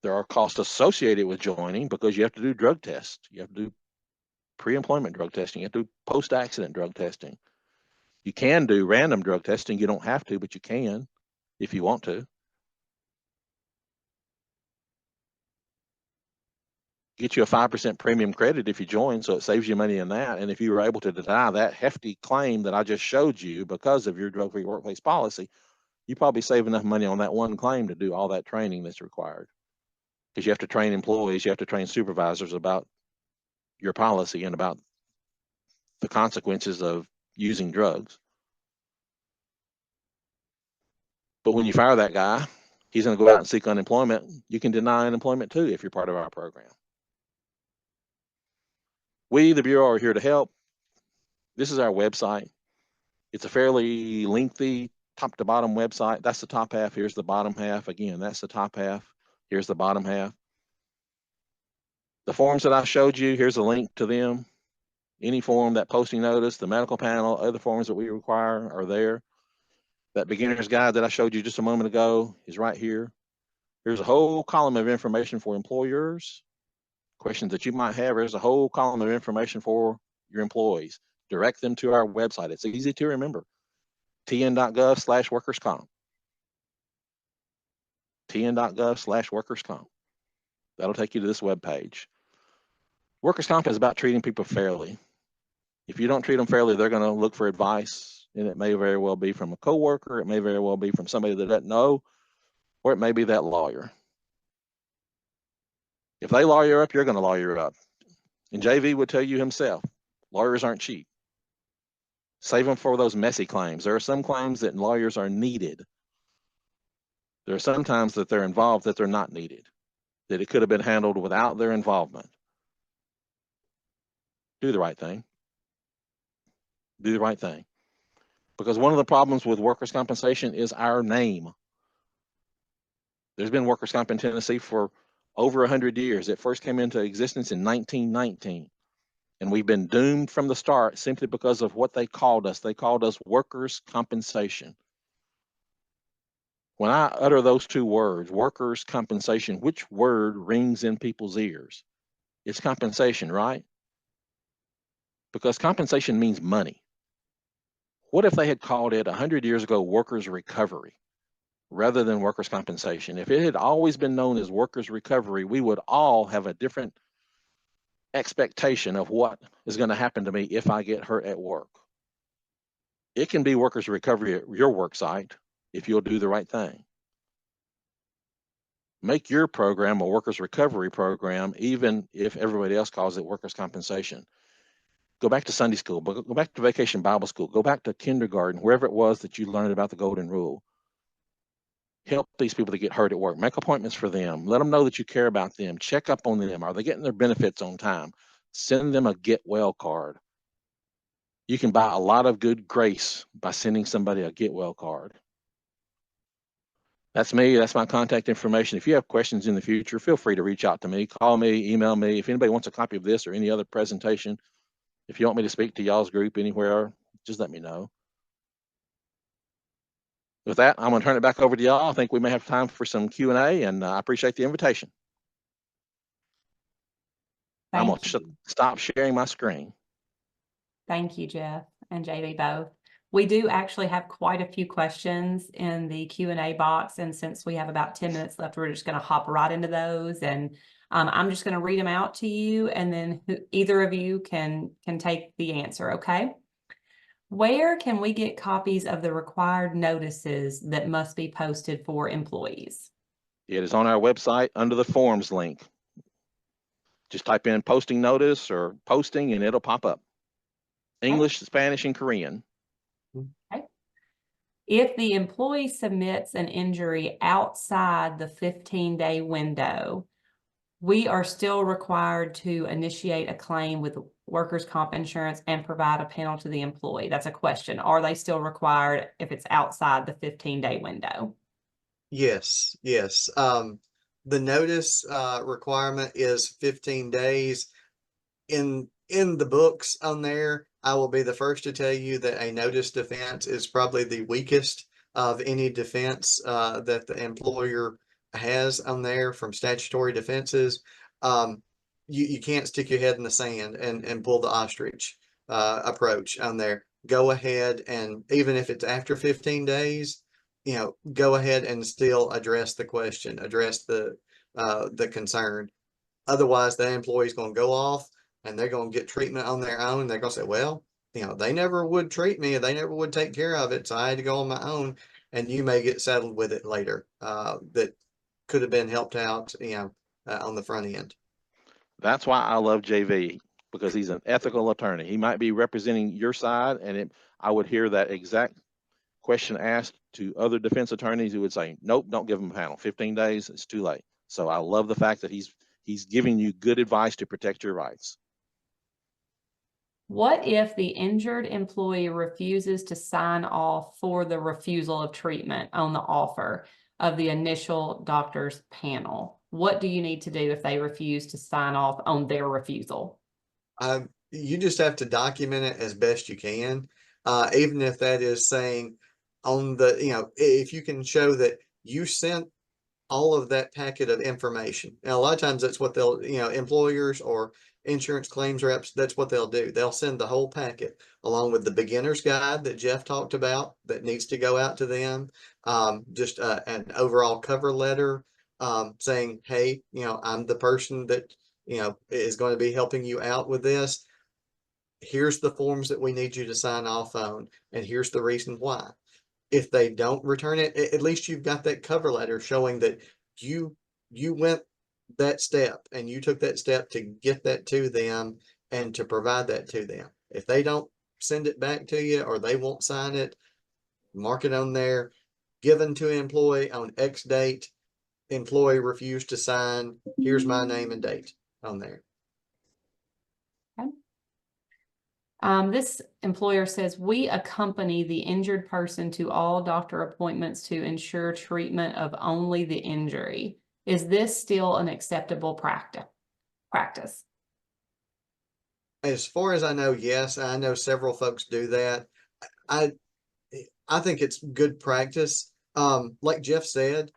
There are costs associated with joining because you have to do drug tests. You have to do pre-employment drug testing. You have to do post-accident drug testing. You can do random drug testing. You don't have to, but you can if you want to. Get you a 5% premium credit if you join, so it saves you money in that. And if you were able to deny that hefty claim that I just showed you because of your drug-free workplace policy, you probably save enough money on that one claim to do all that training that's required. Because you have to train employees, you have to train supervisors about your policy and about the consequences of using drugs. But when you fire that guy, he's going to go out and seek unemployment. You can deny unemployment too if you're part of our program. We, the Bureau, are here to help. This is our website. It's a fairly lengthy top to bottom website. That's the top half. Here's the bottom half. Again, that's the top half. Here's the bottom half. The forms that I showed you, here's a link to them. Any form, that posting notice, the medical panel, other forms that we require are there. That beginner's guide that I showed you just a moment ago is right here. There's a whole column of information for employers, questions that you might have. There's a whole column of information for your employees. Direct them to our website. It's easy to remember. tn.gov/workerscomp. tn.gov/workerscomp. That'll take you to this webpage. Workers' comp is about treating people fairly. If you don't treat them fairly, they're going to look for advice, and it may very well be from a coworker, it may very well be from somebody that doesn't know, or it may be that lawyer. If they lawyer up, you're going to lawyer up. And JV would tell you himself, lawyers aren't cheap. Save them for those messy claims. There are some claims that lawyers are needed. There are some times that they're involved that they're not needed, that it could have been handled without their involvement. Do the right thing. Do the right thing. Because one of the problems with workers' compensation is our name. There's been workers' comp in Tennessee for over 100 years. It first came into existence in 1919. And we've been doomed from the start simply because of what they called us. They called us workers' compensation. When I utter those 2 words, workers' compensation, which word rings in people's ears? It's compensation, right? Because compensation means money. What if they had called it 100 years ago workers' recovery rather than workers' compensation? If it had always been known as workers' recovery, we would all have a different expectation of what is going to happen to me if I get hurt at work. It can be workers' recovery at your work site if you'll do the right thing. Make your program a workers' recovery program, even if everybody else calls it workers' compensation. Go back to Sunday school, go back to vacation Bible school, go back to kindergarten, wherever it was that you learned about the golden rule. Help these people that get hurt at work. Make appointments for them. Let them know that you care about them. Check up on them. Are they getting their benefits on time? Send them a get well card. You can buy a lot of good grace by sending somebody a get well card. That's me. That's my contact information. If you have questions in the future, feel free to reach out to me. Call me, email me. If anybody wants a copy of this or any other presentation, if you want me to speak to y'all's group anywhere, just let me know. With that, I'm going to turn it back over to y'all. I think we may have time for some Q&A, and I appreciate the invitation. I'm going to stop sharing my screen. Thank you, Jeff and JV both. We do actually have quite a few questions in the Q&A box, and since we have about 10 minutes left, we're just going to hop right into those, and I'm just going to read them out to you, and then either of you can take the answer, okay? Where can we get copies of the required notices that must be posted for employees? It is on our website under the forms link. Just type in posting notice or posting and it'll pop up. English, Spanish, and Korean. Okay. If the employee submits an injury outside the 15-day window, we are still required to initiate a claim with workers' comp insurance and provide a penalty to the employee. That's a question. Are they still required if it's outside the 15-day window? Yes, yes. The notice requirement is 15 days. In the books on there, I will be the first to tell you that a notice defense is probably the weakest of any defense that the employer has on there from statutory defenses. You can't stick your head in the sand and pull the ostrich approach on there. Go ahead, and even if it's after 15 days, go ahead and still address the question, address the concern. Otherwise, the employee's going to go off and they're going to get treatment on their own. They're going to say, well, they never would treat me. They never would take care of it. So I had to go on my own. And you may get saddled with it later that could have been helped out, on the front end. That's why I love JV, because he's an ethical attorney. He might be representing your side, and I would hear that exact question asked to other defense attorneys who would say, nope, don't give him a panel. 15 days, it's too late. So I love the fact that he's giving you good advice to protect your rights. What if the injured employee refuses to sign off for the refusal of treatment on the offer of the initial doctor's panel? What do you need to do if they refuse to sign off on their refusal? You just have to document it as best you can. Even if that is saying on the, if you can show that you sent all of that packet of information. Now, a lot of times that's what they'll, employers or insurance claims reps, that's what they'll do. They'll send the whole packet along with the beginner's guide that Jeff talked about that needs to go out to them. Just an overall cover letter saying, hey, I'm the person that, is going to be helping you out with this. Here's the forms that we need you to sign off on, and here's the reason why. If they don't return it, at least you've got that cover letter showing that you went that step and you took that step to get that to them and to provide that to them. If they don't send it back to you or they won't sign it, mark it on there, given to employee on X date, employee refused to sign, here's my name and date on there. Okay. This employer says, we accompany the injured person to all doctor appointments to ensure treatment of only the injury. Is this still an acceptable practice? As far as I know, yes. I know several folks do that. I think it's good practice. Like Jeff said,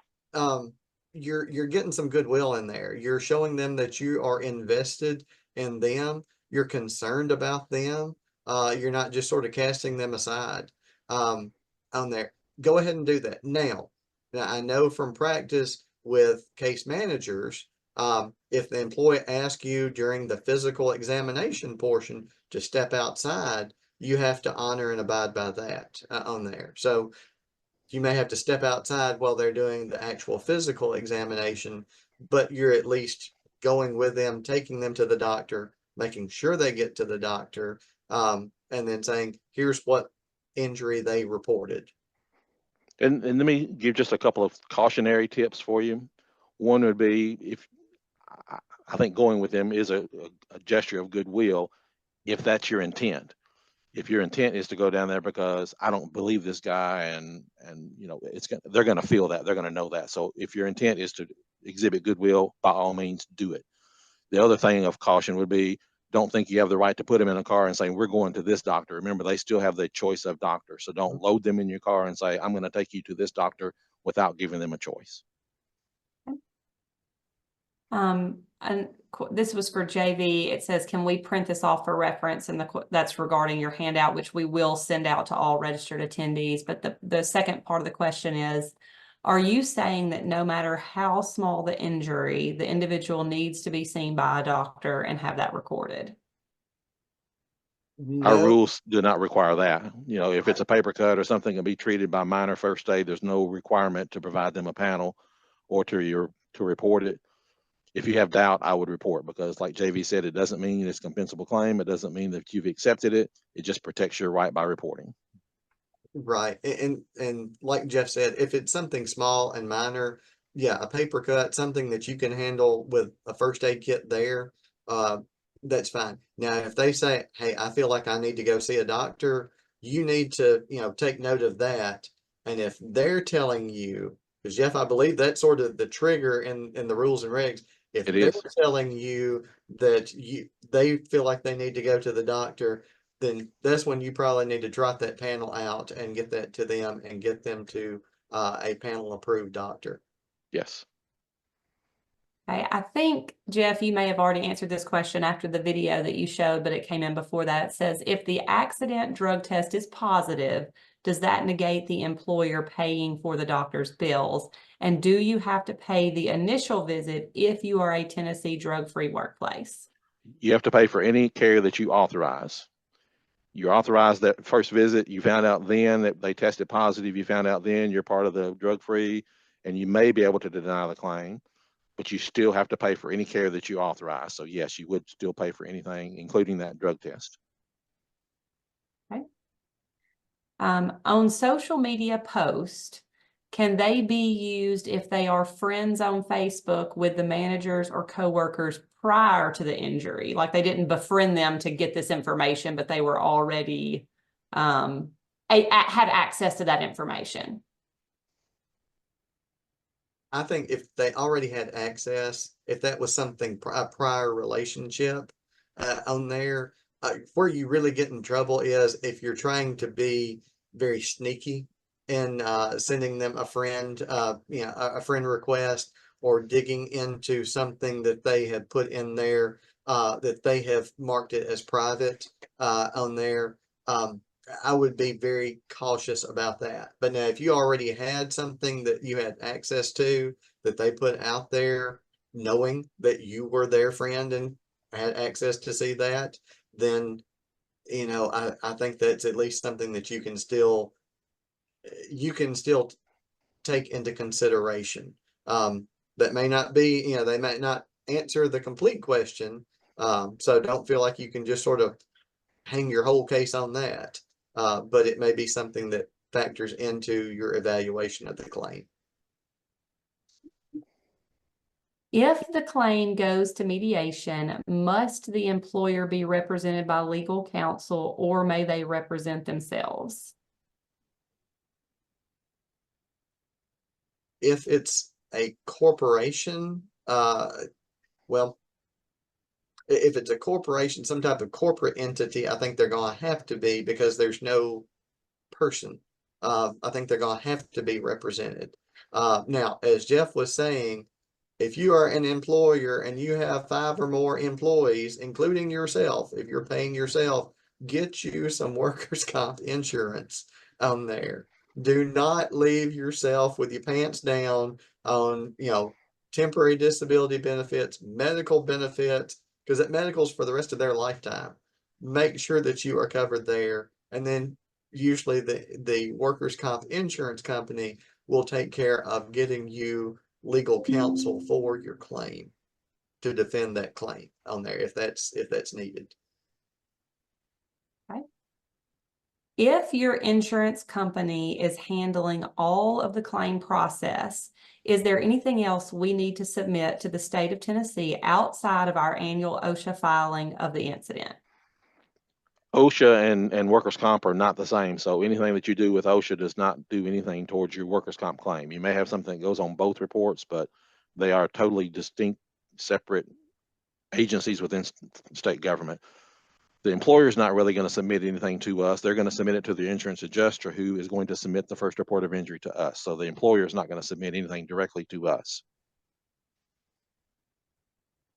you're getting some goodwill in there. You're showing them that you are invested in them. You're concerned about them. You're not just sort of casting them aside on there. Go ahead and do that. Now, I know from practice with case managers, if the employee asks you during the physical examination portion to step outside, you have to honor and abide by that on there. So you may have to step outside while they're doing the actual physical examination, but you're at least going with them, taking them to the doctor, making sure they get to the doctor, and then saying, here's what injury they reported. And let me give just a couple of cautionary tips for you. One would be I think going with them is a gesture of goodwill if that's your intent. If your intent is to go down there because I don't believe this guy and they're going to feel that, they're going to know that. So if your intent is to exhibit goodwill, by all means do it. The other thing of caution would be don't think you have the right to put them in a car and say, we're going to this doctor. Remember, they still have the choice of doctor. So don't load them in your car and say, I'm going to take you to this doctor without giving them a choice. And this was for JV. It says, can we print this off for reference? And that's regarding your handout, which we will send out to all registered attendees. But the second part of the question is, are you saying that no matter how small the injury, the individual needs to be seen by a doctor and have that recorded? Our No, rules do not require that. If it's a paper cut or something can be treated by minor first aid, there's no requirement to provide them a panel or to report it. If you have doubt, I would report, because like JV said, it doesn't mean it's a compensable claim. It doesn't mean that you've accepted it. It just protects your right by reporting. right. And like Jeff said, if it's something small and minor, yeah, a paper cut, something that you can handle with a first aid kit there, that's fine. Now, if they say, hey, I feel like I need to go see a doctor, you need to, take note of that. And if they're telling you, because Jeff, I believe that's sort of the trigger in the rules and regs. If It they're is. telling you that they feel like they need to go to the doctor, then that's when you probably need to drop that panel out and get that to them and get them to a panel approved doctor. Yes. I think, Jeff, you may have already answered this question after the video that you showed, but it came in before that. It says, if the accident drug test is positive, does that negate the employer paying for the doctor's bills? And do you have to pay the initial visit if you are a Tennessee drug-free workplace? You have to pay for any care that you authorize. You authorized that first visit, you found out then that they tested positive, you found out then you're part of the drug-free, and you may be able to deny the claim, but you still have to pay for any care that you authorize. So yes, you would still pay for anything, including that drug test. Okay. On social media posts, can they be used if they are friends on Facebook with the managers or coworkers prior to the injury? Like they didn't befriend them to get this information, but they were already had access to that information. I think if they already had access, if that was something a prior relationship on there, where you really get in trouble is if you're trying to be very sneaky in sending them a friend, a friend request, or digging into something that they have put in there that they have marked it as private on there. I would be very cautious about that. But now, if you already had something that you had access to that they put out there, knowing that you were their friend and had access to see that, then, I think that's at least something that you can still take into consideration. That may not be, they might not answer the complete question. So don't feel like you can just sort of hang your whole case on that. But it may be something that factors into your evaluation of the claim. If the claim goes to mediation, must the employer be represented by legal counsel, or may they represent themselves? If it's a corporation, well, if it's a corporation, some type of corporate entity, I think they're going to have to be, because there's no person. I think they're going to have to be represented. Now, as Jeff was saying, if you are an employer and you have 5 or more employees, including yourself, if you're paying yourself, get you some workers' comp insurance on there. Do not leave yourself with your pants down on, temporary disability benefits, medical benefits, because that medical's for the rest of their lifetime. Make sure that you are covered there. And then usually the workers' comp insurance company will take care of getting you legal counsel for your claim. to defend that claim on there if that's needed. If your insurance company is handling all of the claim process, is there anything else we need to submit to the state of Tennessee outside of our annual OSHA filing of the incident? OSHA and workers' comp are not the same. So anything that you do with OSHA does not do anything towards your workers' comp claim. You may have something that goes on both reports, but they are totally distinct, separate agencies within state government. The employer is not really going to submit anything to us. They're going to submit it to the insurance adjuster, who is going to submit the first report of injury to us. So the employer is not going to submit anything directly to us.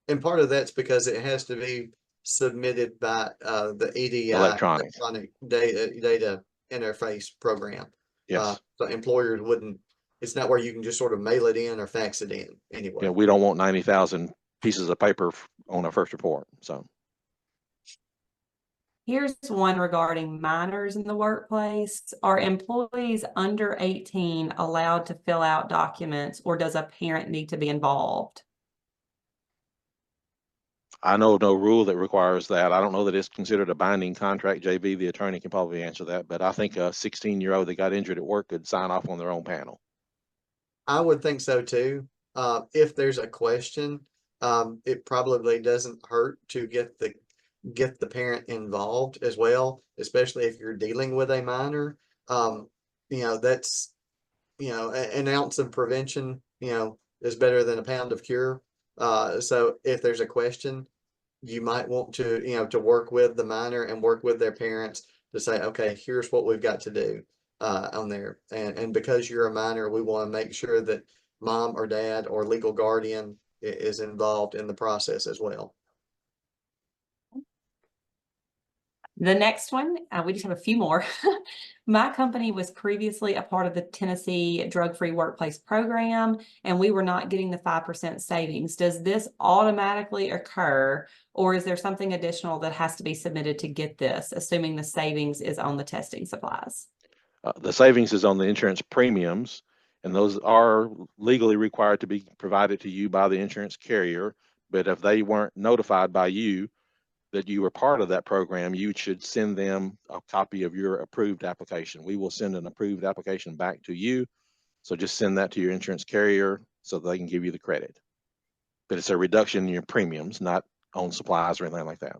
And part of that's because it has to be submitted by the EDI, Electronic. electronic data interface program. Yes. So employers wouldn't, it's not where you can just sort of mail it in or fax it in anyway. Yeah, we don't want 90,000 pieces of paper on a first report. So Here's one regarding minors in the workplace. Are employees under 18 allowed to fill out documents, or does a parent need to be involved? I know no rule that requires that. I don't know that it's considered a binding contract. JB, the attorney, can probably answer that, but I think a 16-year-old that got injured at work could sign off on their own panel. I would think so too. If there's a question, it probably doesn't hurt to get the parent involved as well, especially if you're dealing with a minor. That's, an ounce of prevention, is better than a pound of cure. So if there's a question, you might want to, to work with the minor and work with their parents to say, okay, here's what we've got to do on there. And because you're a minor, we want to make sure that mom or dad or legal guardian is involved in the process as well. The next one, we just have a few more. My company was previously a part of the Tennessee Drug-Free Workplace Program, and we were not getting the 5% savings. Does this automatically occur, or is there something additional that has to be submitted to get this, assuming the savings is on the testing supplies? The savings is on the insurance premiums, and those are legally required to be provided to you by the insurance carrier. But if they weren't notified by you that you were part of that program, you should send them a copy of your approved application. We will send an approved application back to you. So just send that to your insurance carrier so they can give you the credit. But it's a reduction in your premiums, not on supplies or anything like that.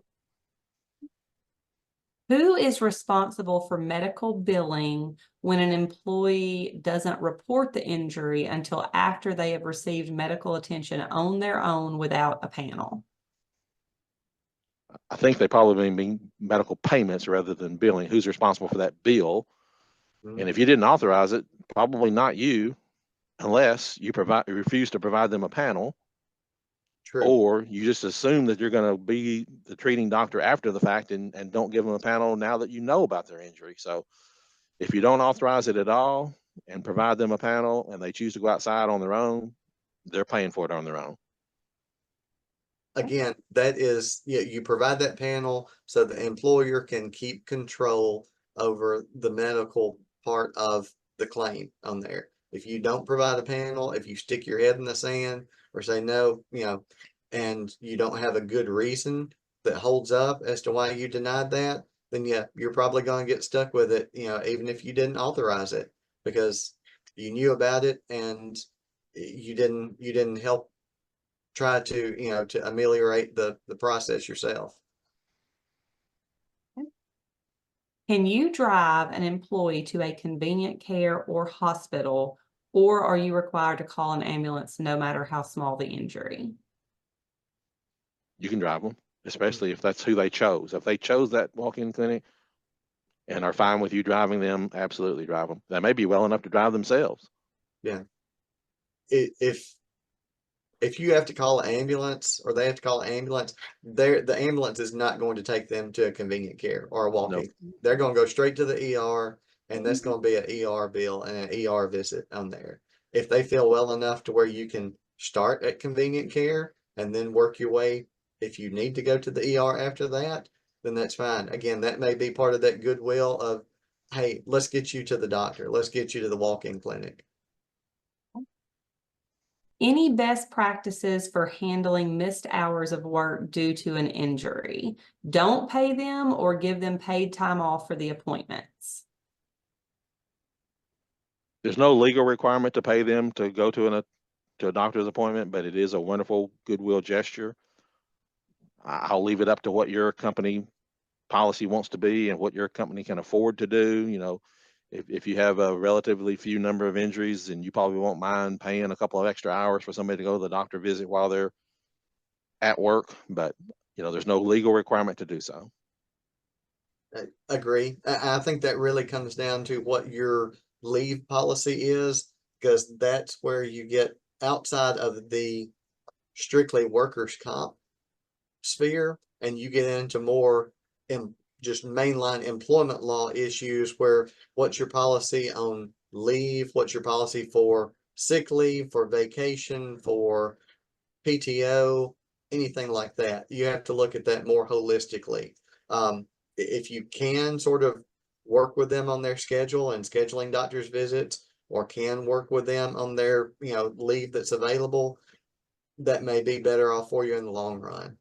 Who is responsible for medical billing when an employee doesn't report the injury until after they have received medical attention on their own without a panel? I think they probably mean medical payments rather than billing. Who's responsible for that bill? And if you didn't authorize it, probably not you, unless you refuse to provide them a panel. True. Or you just assume that you're going to be the treating doctor after the fact and don't give them a panel now that you know about their injury. So if you don't authorize it at all and provide them a panel and they choose to go outside on their own, they're paying for it on their own. Again, that is, you provide that panel so the employer can keep control over the medical part of the claim on there. If you don't provide a panel, if you stick your head in the sand or say no, and you don't have a good reason that holds up as to why you denied that, then yeah, you're probably going to get stuck with it, even if you didn't authorize it, because you knew about it and you didn't help try to, to ameliorate the process yourself. Can you drive an employee to a convenient care or hospital, or are you required to call an ambulance no matter how small the injury? You can drive them, especially if that's who they chose. If they chose that walk-in clinic and are fine with you driving them, absolutely drive them. They may be well enough to drive themselves. Yeah. If you have to call an ambulance or they have to call an ambulance, the ambulance is not going to take them to a convenient care or a walk-in. Nope. They're going to go straight to the ER, and that's going to be an ER bill and an ER visit on there. If they feel well enough to where you can start at convenient care and then work your way, if you need to go to the ER after that, then that's fine. Again, that may be part of that goodwill of, hey, let's get you to the doctor. Let's get you to the walk-in clinic. Any best practices for handling missed hours of work due to an injury? Don't pay them or give them paid time off for the appointments. There's no legal requirement to pay them to go to a doctor's appointment, but it is a wonderful goodwill gesture. I'll leave it up to what your company policy wants to be and what your company can afford to do. You know, if you have a relatively few number of injuries, and you probably won't mind paying a couple of extra hours for somebody to go to the doctor visit while they're at work, but you know, there's no legal requirement to do so. I agree. I think that really comes down to what your leave policy is, because that's where you get outside of the strictly workers' comp sphere, and you get into more in just mainline employment law issues where what's your policy on leave, what's your policy for sick leave, for vacation, for PTO, anything like that. You have to look at that more holistically. If you can sort of work with them on their schedule and scheduling doctor's visits, or can work with them on their, leave that's available, that may be better off for you in the long run.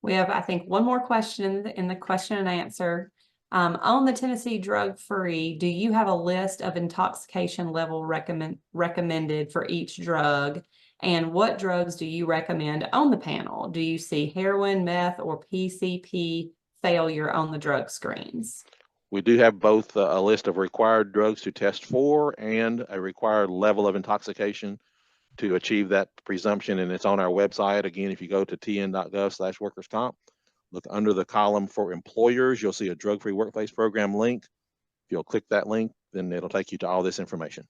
We have, I think, one more question in the question and answer. On the Tennessee drug free, do you have a list of intoxication level recommended for each drug? And what drugs do you recommend on the panel? Do you see heroin, meth, or PCP failure on the drug screens? We do have both a list of required drugs to test for and a required level of intoxication to achieve that presumption, and it's on our website. Again, if you go to tn.gov/workers comp, look under the column for employers, you'll see a drug-free workplace program link. If you'll click that link, then it'll take you to all this information.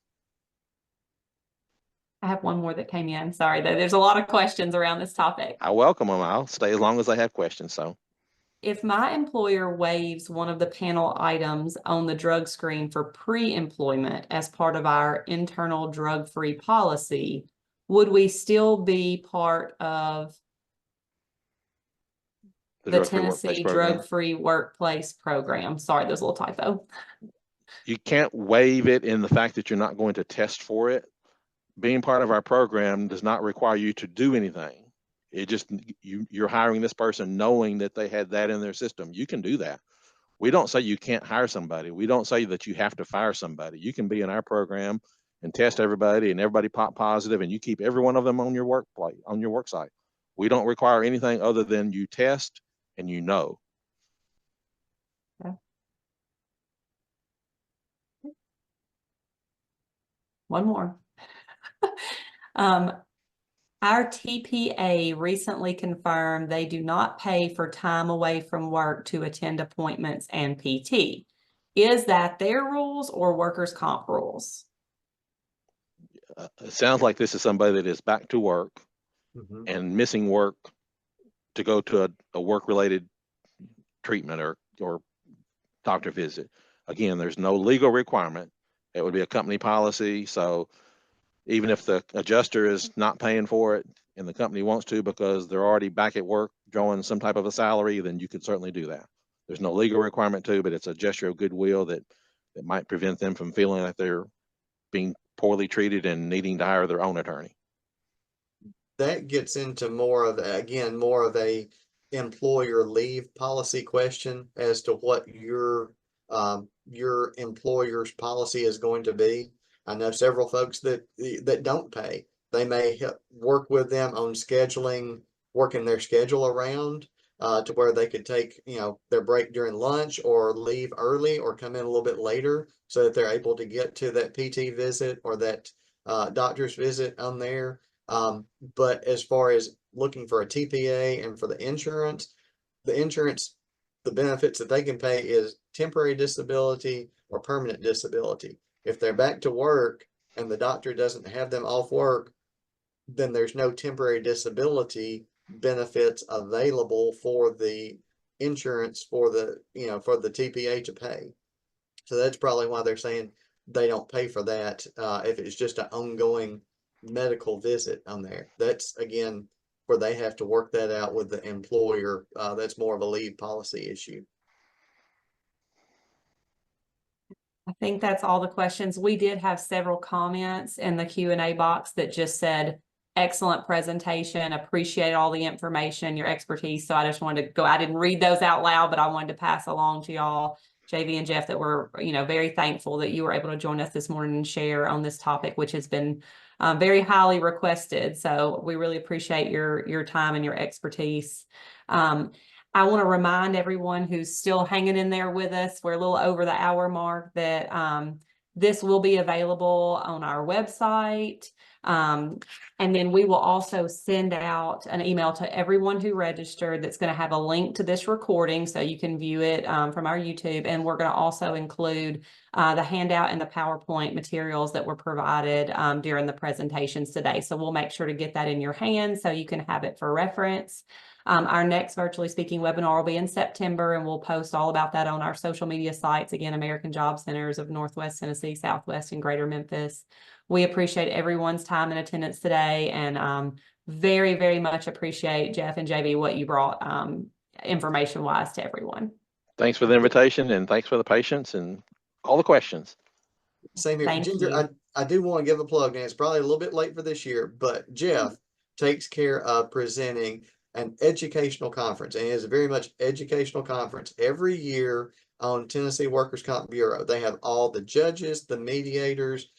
I have one more that came in. Sorry, though. There's a lot of questions around this topic. I welcome them. I'll stay as long as they have questions. So if my employer waives one of the panel items on the drug screen for pre-employment as part of our internal drug-free policy, would we still be part of the Tennessee drug-free workplace program? Sorry, there's a little typo. You can't waive it in the fact that you're not going to test for it. Being part of our program does not require you to do anything. It just, you're hiring this person knowing that they had that in their system. You can do that. We don't say you can't hire somebody. We don't say that you have to fire somebody. You can be in our program and test everybody, and everybody pop positive, and you keep every one of them on your workplace, on your work site. We don't require anything other than you test and you know. Okay. One more. Our TPA recently confirmed they do not pay for time away from work to attend appointments and PT. Is that their rules or workers' comp rules? It sounds like this is somebody that is back to work and missing work to go to a work-related treatment or doctor visit. Again, there's no legal requirement. It would be a company policy. So even if the adjuster is not paying for it and the company wants to because they're already back at work drawing some type of a salary, then you could certainly do that. There's no legal requirement to, but it's a gesture of goodwill that might prevent them from feeling like they're being poorly treated and needing to hire their own attorney. That gets into more of a employer leave policy question as to what your employer's policy is going to be. I know several folks that don't pay. They may work with them on working their schedule around to where they could take, their break during lunch or leave early or come in a little bit later so that they're able to get to that PT visit or that doctor's visit on there. But as far as looking for a TPA and for the insurance, the benefits that they can pay is temporary disability or permanent disability. If they're back to work and the doctor doesn't have them off work, then there's no temporary disability benefits available for the insurance for the TPA to pay. So that's probably why they're saying they don't pay for that if it's just an ongoing medical visit on there. That's again where they have to work that out with the employer. That's more of a leave policy issue. I think that's all the questions. We did have several comments in the Q&A box that just said, excellent presentation, appreciate all the information, your expertise. So I just wanted to go, I didn't read those out loud, but I wanted to pass along to y'all, JV and Jeff, that we're, very thankful that you were able to join us this morning and share on this topic, which has been very highly requested. So we really appreciate your time and your expertise. I want to remind everyone who's still hanging in there with us, we're a little over the hour mark, that this will be available on our website. And then we will also send out an email to everyone who registered that's going to have a link to this recording so you can view it from our YouTube. And we're going to also include the handout and the PowerPoint materials that were provided during the presentations today. So we'll make sure to get that in your hands so you can have it for reference. Our next virtually speaking webinar will be in September, and we'll post all about that on our social media sites. Again, American Job Centers of Northwest Tennessee, Southwest, and Greater Memphis. We appreciate everyone's time and attendance today, and very, very much appreciate, Jeff and JV, what you brought information-wise to everyone. Thanks for the invitation, and thanks for the patience and all the questions. Same here. Thank Ginger, you. I do want to give a plug, and it's probably a little bit late for this year, but Jeff takes care of presenting an educational conference, and it is a very much educational conference every year on Tennessee Workers' Comp Bureau. They have all the judges, the mediators,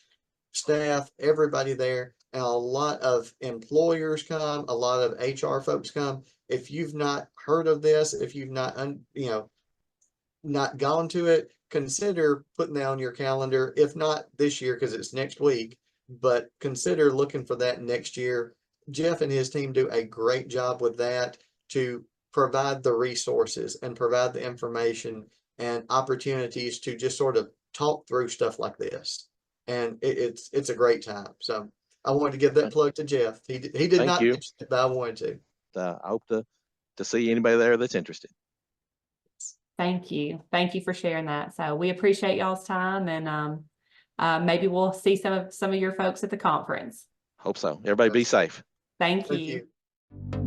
staff, everybody there, and a lot of employers come, a lot of HR folks come. If you've not heard of this, if you've not not gone to it, consider putting that on your calendar. If not this year, because it's next week, but consider looking for that next year. Jeff and his team do a great job with that to provide the resources and provide the information and opportunities to just sort of talk through stuff like this. And it's a great time. So I wanted to give that plug to Jeff. He did Thank not you. mention it, but I wanted to. I hope to see anybody there that's interested. Thank you. Thank you for sharing that. So we appreciate y'all's time, and maybe we'll see some of your folks at the conference. Hope so. Everybody be safe. Thank Thank you. you.